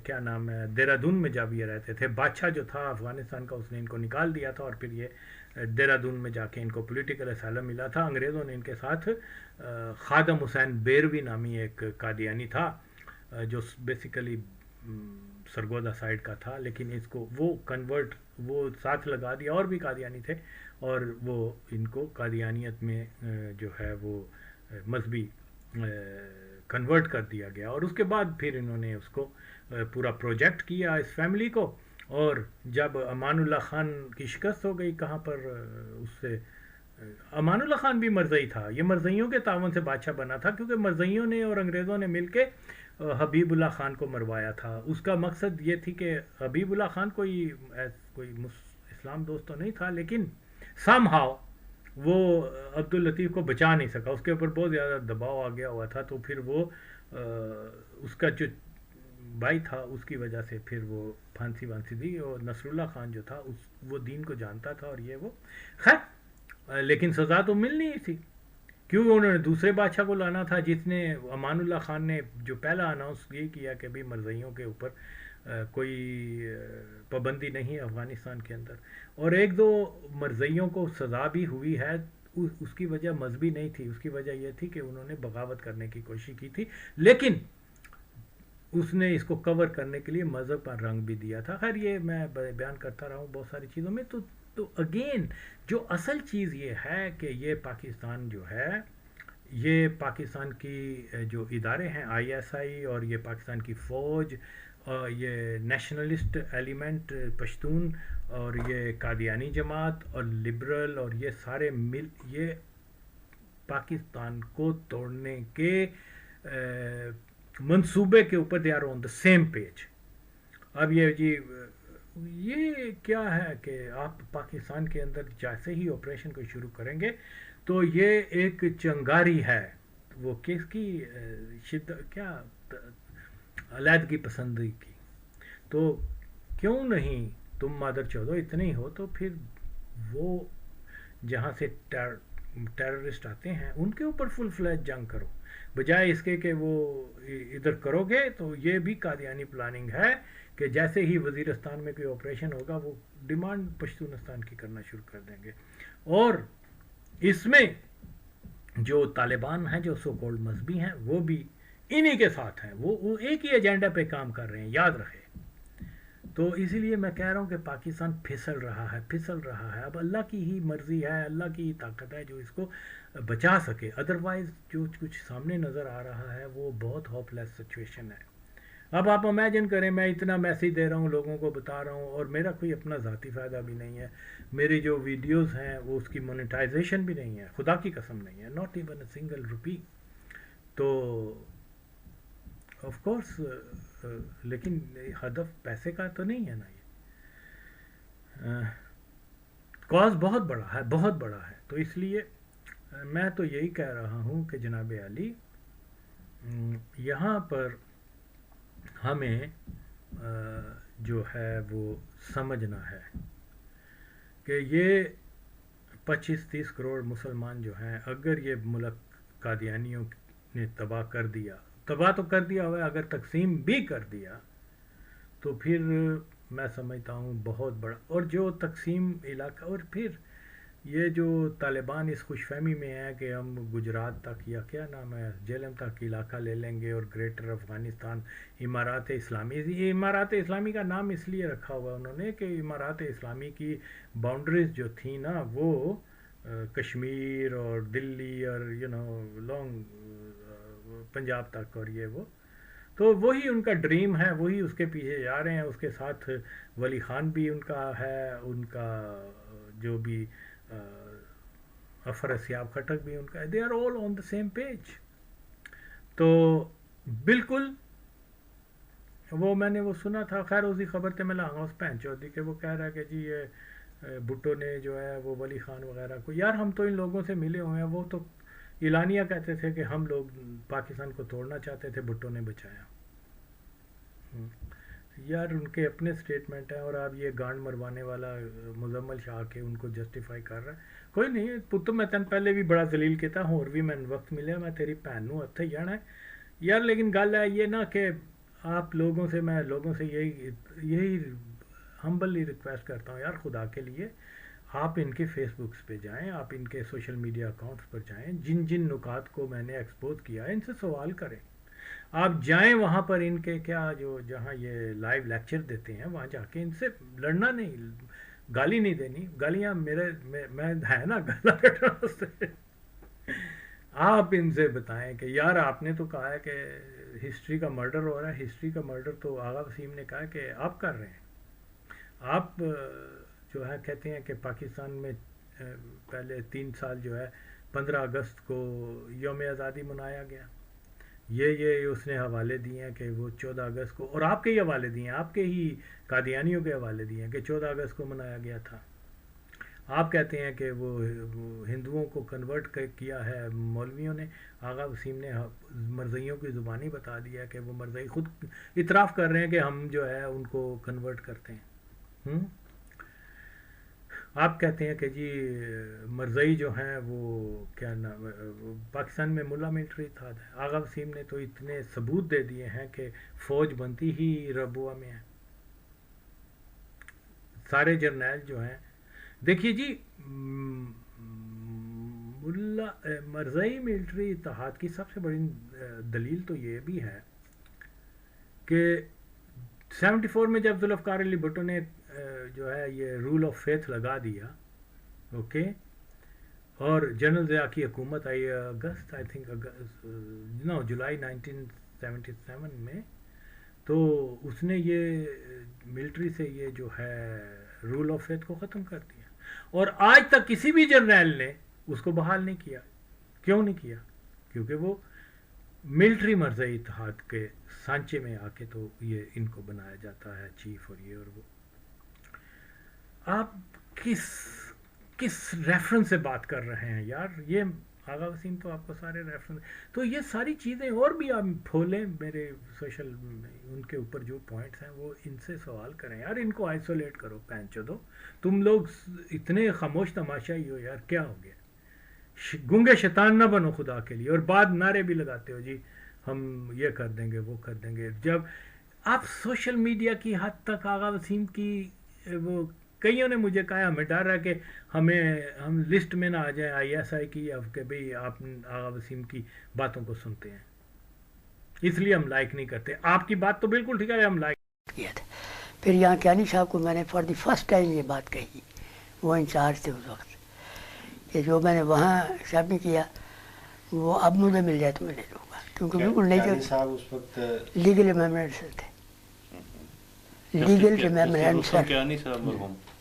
کیا نام ہے دہرادون میں جب یہ رہتے تھے. بادشاہ جو تھا افغانستان کا اس نے ان کو نکال دیا تھا، اور پھر یہ دہرادون میں جا کے ان کو پولیٹیکل اسائلم ملا تھا. انگریزوں نے ان کے ساتھ خادم حسین بیروی نامی ایک قادیانی تھا جو بیسیکلی سرگودا سائڈ کا تھا، لیکن اس کو وہ کنورٹ وہ ساتھ لگا دیا، اور بھی قادیانی تھے، اور وہ ان کو قادیانیت میں جو ہے وہ مذہبی کنورٹ کر دیا گیا. اور اس کے بعد پھر انہوں نے اس کو پورا پروجیکٹ کیا اس فیملی کو، اور جب امان اللہ خان کی شکست ہو گئی کہاں پر اس سے امان اللہ خان بھی مرزئی تھا، یہ مرزئیوں کے تعاون سے بادشاہ بنا تھا، کیونکہ مرزئیوں نے اور انگریزوں نے مل کے حبیب اللہ خان کو مروایا تھا. اس کا مقصد یہ تھی کہ حبیب اللہ خان کوئی اسلام دوست تو نہیں تھا، لیکن سم ہاؤ وہ عبد اللطیف کو بچا نہیں سکا، اس کے اوپر بہت زیادہ دباؤ آ گیا ہوا تھا. تو پھر وہ اس کا جو بھائی تھا اس کی وجہ سے پھر وہ پھانسی وانسی دی، اور نصر اللہ خان جو تھا وہ دین کو جانتا تھا اور یہ وہ خیر، لیکن سزا تو مل نہیں تھی، کیوں انہوں نے دوسرے بادشاہ کو لانا تھا جس نے امان اللہ خان نے جو پہلا اناؤنس یہ کیا کہ بھی مرزئیوں کے اوپر کوئی پابندی نہیں ہے افغانستان کے اندر. اور ایک دو مرزئیوں کو سزا بھی ہوئی ہے، اس کی وجہ مذہبی نہیں تھی، اس کی وجہ یہ تھی کہ انہوں نے بغاوت کرنے کی کوشش کی تھی، لیکن اس نے اس کو کور کرنے کے لیے مذہب پر رنگ بھی دیا تھا. خیر یہ میں بیان کرتا رہا ہوں بہت ساری چیزوں میں. تو اگین جو اصل چیز یہ ہے کہ یہ پاکستان جو ہے، یہ پاکستان کی جو ادارے ہیں آئی ایس آئی اور یہ پاکستان کی فوج اور یہ نیشنلسٹ ایلیمنٹ پشتون اور یہ قادیانی جماعت اور لبرل اور یہ سارے مل یہ پاکستان کو توڑنے کے منصوبے کے اوپر they are on the same page. اب یہ کیا ہے کہ آپ پاکستان کے اندر جیسے ہی آپریشن کو شروع کریں گے تو یہ ایک چنگاری ہے وہ کس کی شدت کیا علیحدگی پسندی کی. تو کیوں نہیں تم مادر چودھو اتنے ہی ہو تو پھر وہ جہاں سے ٹیررسٹ آتے ہیں ان کے اوپر فل فلیج جنگ کرو، بجائے اس کے کہ وہ ادھر کرو گے. تو یہ بھی قادیانی پلاننگ ہے کہ جیسے ہی وزیرستان میں کوئی آپریشن ہوگا وہ ڈیمانڈ پشتونستان کی کرنا شروع کر دیں گے. اور اس میں جو طالبان ہیں جو سو کولڈ مذہبی ہیں وہ بھی انہی کے ساتھ ہیں، وہ ایک ہی ایجنڈا پہ کام کر رہے ہیں، یاد رکھے. تو اسی لیے میں کہہ رہا ہوں کہ پاکستان پھسل رہا ہے. اب اللہ کی ہی مرضی ہے، اللہ کی ہی طاقت ہے جو اس کو بچا سکے. ادروائز جو کچھ سامنے نظر آ رہا ہے وہ بہت ہوپ لیس سچویشن ہے. اب آپ امیجن کریں میں اتنا میسیج دے رہا ہوں، لوگوں کو بتا رہا ہوں، اور میرا کوئی اپنا ذاتی فائدہ بھی نہیں ہے. میری جو ویڈیوز ہیں وہ اس کی مونیٹائزیشن بھی نہیں ہے، خدا کی قسم نہیں ہے، ناٹ ایون اے سنگل روپی. تو آف کورس لیکن ہدف پیسے کا تو نہیں ہے نا. یہ کاز بہت بڑا ہے. تو اس لیے میں تو یہی کہہ رہا ہوں کہ جناب علی یہاں پر ہمیں جو ہے وہ سمجھنا ہے کہ یہ 25-30 کروڑ مسلمان جو ہیں، اگر یہ ملک قادیانیوں نے تباہ تو کر دیا ہوا ہے، اگر تقسیم بھی کر دیا تو پھر میں سمجھتا ہوں بہت بڑا. اور جو تقسیم علاقہ، اور پھر یہ جو طالبان اس خوش فہمی میں ہے کہ ہم گجرات تک یا کیا نام ہے جیلم تک علاقہ لے لیں گے اور گریٹر افغانستان امارات اسلامی. یہ امارات اسلامی کا نام اس لیے رکھا ہوا انہوں نے کہ امارات اسلامی کی باؤنڈریز جو تھیں نا وہ کشمیر اور دلی اور لانگ پنجاب تک اور یہ وہ، تو وہی ان کا ڈریم ہے، وہی اس کے پیچھے جا رہے ہیں. اس کے ساتھ ولی خان بھی ان کا ہے، ان کا جو بھی افر سیاب خٹک بھی ان کا ہے. They are all on the same page. تو بالکل وہ میں نے وہ سنا تھا، خیر اسی خبر تے میں لاؤں گا اس پہن چودھری کہ وہ کہہ رہا ہے کہ جی یہ بھٹو نے جو ہے وہ ولی خان وغیرہ کو، یار ہم تو ان لوگوں سے ملے ہوئے ہیں، وہ تو اعلانیہ کہتے تھے کہ ہم لوگ پاکستان کو توڑنا چاہتے تھے، بھٹو نے بچایا. یار ان کے اپنے سٹیٹمنٹ ہیں، اور آپ یہ گانڈ مروانے والا مزمل شاہ کے ان کو جسٹیفائی کر رہا ہے. کوئی نہیں پتر، میں تین پہلے بھی بڑا ذلیل کیتا ہوں اور بھی میں وقت ملے میں تیری بھن نوں ہتھ ہی جانا ہے یار. لیکن گل ہے یہ نا کہ آپ لوگوں سے یہی ہمبلی ریکویسٹ کرتا ہوں یار، خدا کے لیے آپ ان کے فیس بکس پہ جائیں، آپ ان کے سوشل میڈیا اکاؤنٹس پر جائیں، جن نکات کو میں نے ایکسپوز کیا ہے ان سے سوال کریں. آپ جائیں وہاں پر ان کے جہاں یہ لائیو لیکچر دیتے ہیں وہاں جا کے ان سے لڑنا نہیں، گالی نہیں دینی. گالیاں میں ہے نا گالا کٹنا سے. آپ ان سے بتائیں کہ یار آپ نے تو کہا ہے کہ ہسٹری کا مرڈر ہو رہا ہے، ہسٹری کا مرڈر تو آغا وسیم نے کہا ہے کہ آپ کر رہے ہیں. آپ جو ہے کہتے ہیں کہ پاکستان میں پہلے 3 سال جو ہے 15 اگست کو یوم آزادی منایا گیا. یہ اس نے حوالے دیے ہیں کہ وہ 14 اگست کو، اور آپ کے ہی حوالے دیے ہیں، آپ کے ہی قادیانیوں کے حوالے دیے ہیں کہ 14 اگست کو منایا گیا تھا. آپ کہتے ہیں کہ وہ ہندوؤں کو کنورٹ کیا ہے مولویوں نے. آغا وسیم نے مرزائیوں کی زبانی بتا دیا کہ وہ مرزائی خود اعتراف کر رہے ہیں کہ ہم جو ہے ان کو کنورٹ کرتے ہیں. آپ کہتے ہیں کہ جی مرزائی جو ہیں وہ کیا نام، پاکستان میں ملا ملٹری تھا. آغا وسیم نے تو اتنے ثبوت دے دیے ہیں کہ فوج بنتی ہی ربوہ میں ہے. سارے جرنیل جو ہیں، دیکھیے جی، مرزائی ملٹری اتحاد کی سب سے بڑی دلیل تو یہ بھی ہے کہ 74 میں جب ذوالفقار علی بھٹو نے جو ہے یہ رول آف فیتھ لگا دیا، اوکے، اور جنرل ضیاء کی حکومت آئی اگست، آئی تھنک جولائی 1977 میں، تو اس نے یہ ملٹری سے یہ جو ہے رول آف فیتھ کو ختم کر دیا. اور آج تک کسی بھی جرنیل نے اس کو بحال نہیں کیا. کیوں نہیں کیا؟ کیونکہ وہ ملٹری مرزائی اتحاد کے سانچے میں آ کے تو یہ ان کو بنایا جاتا ہے چیف اور یہ اور وہ. آپ کس ریفرنس سے بات کر رہے ہیں یار؟ یہ آغا وسیم تو آپ کو سارے ریفرنس، تو یہ ساری چیزیں اور بھی آپ کھولیں میرے سوشل، ان کے اوپر جو پوائنٹس ہیں وہ ان سے سوال کریں یار. ان کو آئسولیٹ کرو. پین چودو تم لوگ اتنے خاموش تماشائی ہو یار، کیا ہو گیا؟ گنگے شیطان نہ بنو خدا کے لیے، اور بعد نعرے بھی لگاتے ہو جی ہم یہ کر دیں گے وہ کر دیں گے. جب آپ سوشل میڈیا کی حد تک آغا وسیم کی وہ، کئیوں نے مجھے کہا ہمیں ڈر ہے کہ ہم لسٹ میں نہ آ جائیں ISI کی، اب کہ بھئی آپ آغا وسیم کی باتوں کو سنتے ہیں، اس لیے ہم لائک نہیں کرتے. آپ کی بات تو بالکل ٹھیک ہے، ہم لائک کیا تھا. پھر یہاں کیانی صاحب کو میں نے فار دی فرسٹ ٹائم یہ بات کہی، وہ انچارج تھے اس وقت، کہ جو میں نے وہاں سبمٹ کیا وہ اب مجھے مل جائے تو میں لے لوں گا، کیونکہ بالکل نہیں صاحب اس وقت لیگل ریممبرنس سر تھے. لیگل ریممبرنس سر،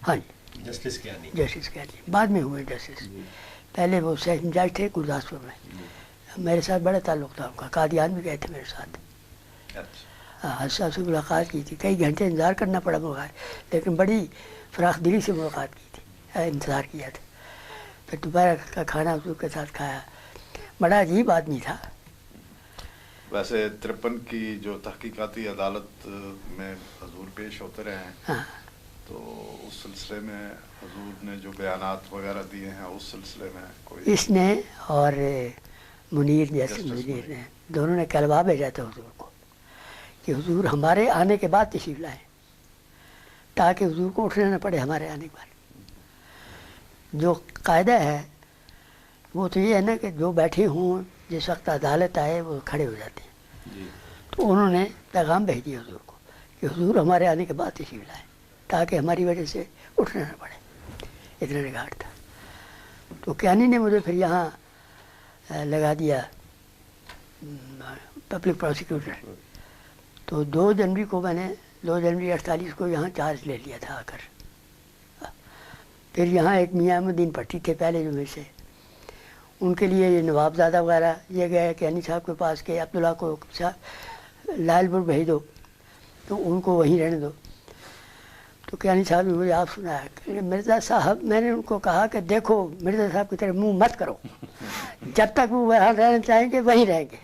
ہاں جی، جسٹس کیانی، جسٹس کیانی بعد میں ہوئے جسٹس. پہلے وہ سیشن جج تھے گرداسپور میں. میرے ساتھ بڑا تعلق تھا ان کا، قادیان بھی گئے تھے میرے ساتھ. حساب سے ملاقات کی تھی، کئی گھنٹے انتظار کرنا پڑا ملاقات، لیکن بڑی فراخ دلی سے ملاقات کی تھی، انتظار کیا تھا. پھر دوپہر کا کھانا حضور کے ساتھ کھایا. بڑا عجیب آدمی تھا. ویسے 53 کی جو تحقیقاتی عدالت میں حضور پیش ہوتے رہے ہیں، ہاں، تو اس سلسلے میں حضور نے جو بیانات وغیرہ دیے ہیں اس سلسلے میں کوئی اس نے اور منیر جیسے منیر نے دونوں نے کلوا بھیجا تھا حضور کو کہ حضور ہمارے آنے کے بعد تشریف لائیں، تاکہ حضور کو اٹھنا نہ پڑے ہمارے آنے کے بعد. جو قاعدہ ہے وہ تو یہ ہے نا کہ جو بیٹھے ہوں جس وقت عدالت آئے وہ کھڑے ہو جاتے ہیں. تو انہوں نے پیغام بھیج دیا حضور کو کہ حضور ہمارے آنے کے بعد تشریف لائیں، تاکہ ہماری وجہ سے اٹھنا نہ پڑے. اتنا ریگارڈ تھا. تو کیانی نے مجھے پھر یہاں لگا دیا پبلک پروسیکیوٹر. تو 2 جنوری کو میں نے 2 جنوری 48 کو یہاں چارج لے لیا تھا آ کر. پھر یہاں ایک میاں احمدین پٹی تھے پہلے جو میں سے، ان کے لیے یہ نواب زادہ وغیرہ یہ گئے کیانی صاحب کے پاس کہ عبداللہ کو لال پور بھیج دو، تو ان کو وہیں رہنے دو. تو کیانی صاحب نے مجھے آپ سنایا کہ مرزا صاحب، میں نے ان کو کہا کہ دیکھو مرزا صاحب کی طرف منہ مت کرو، جب تک وہ وہاں رہنا چاہیں گے وہیں رہیں گے.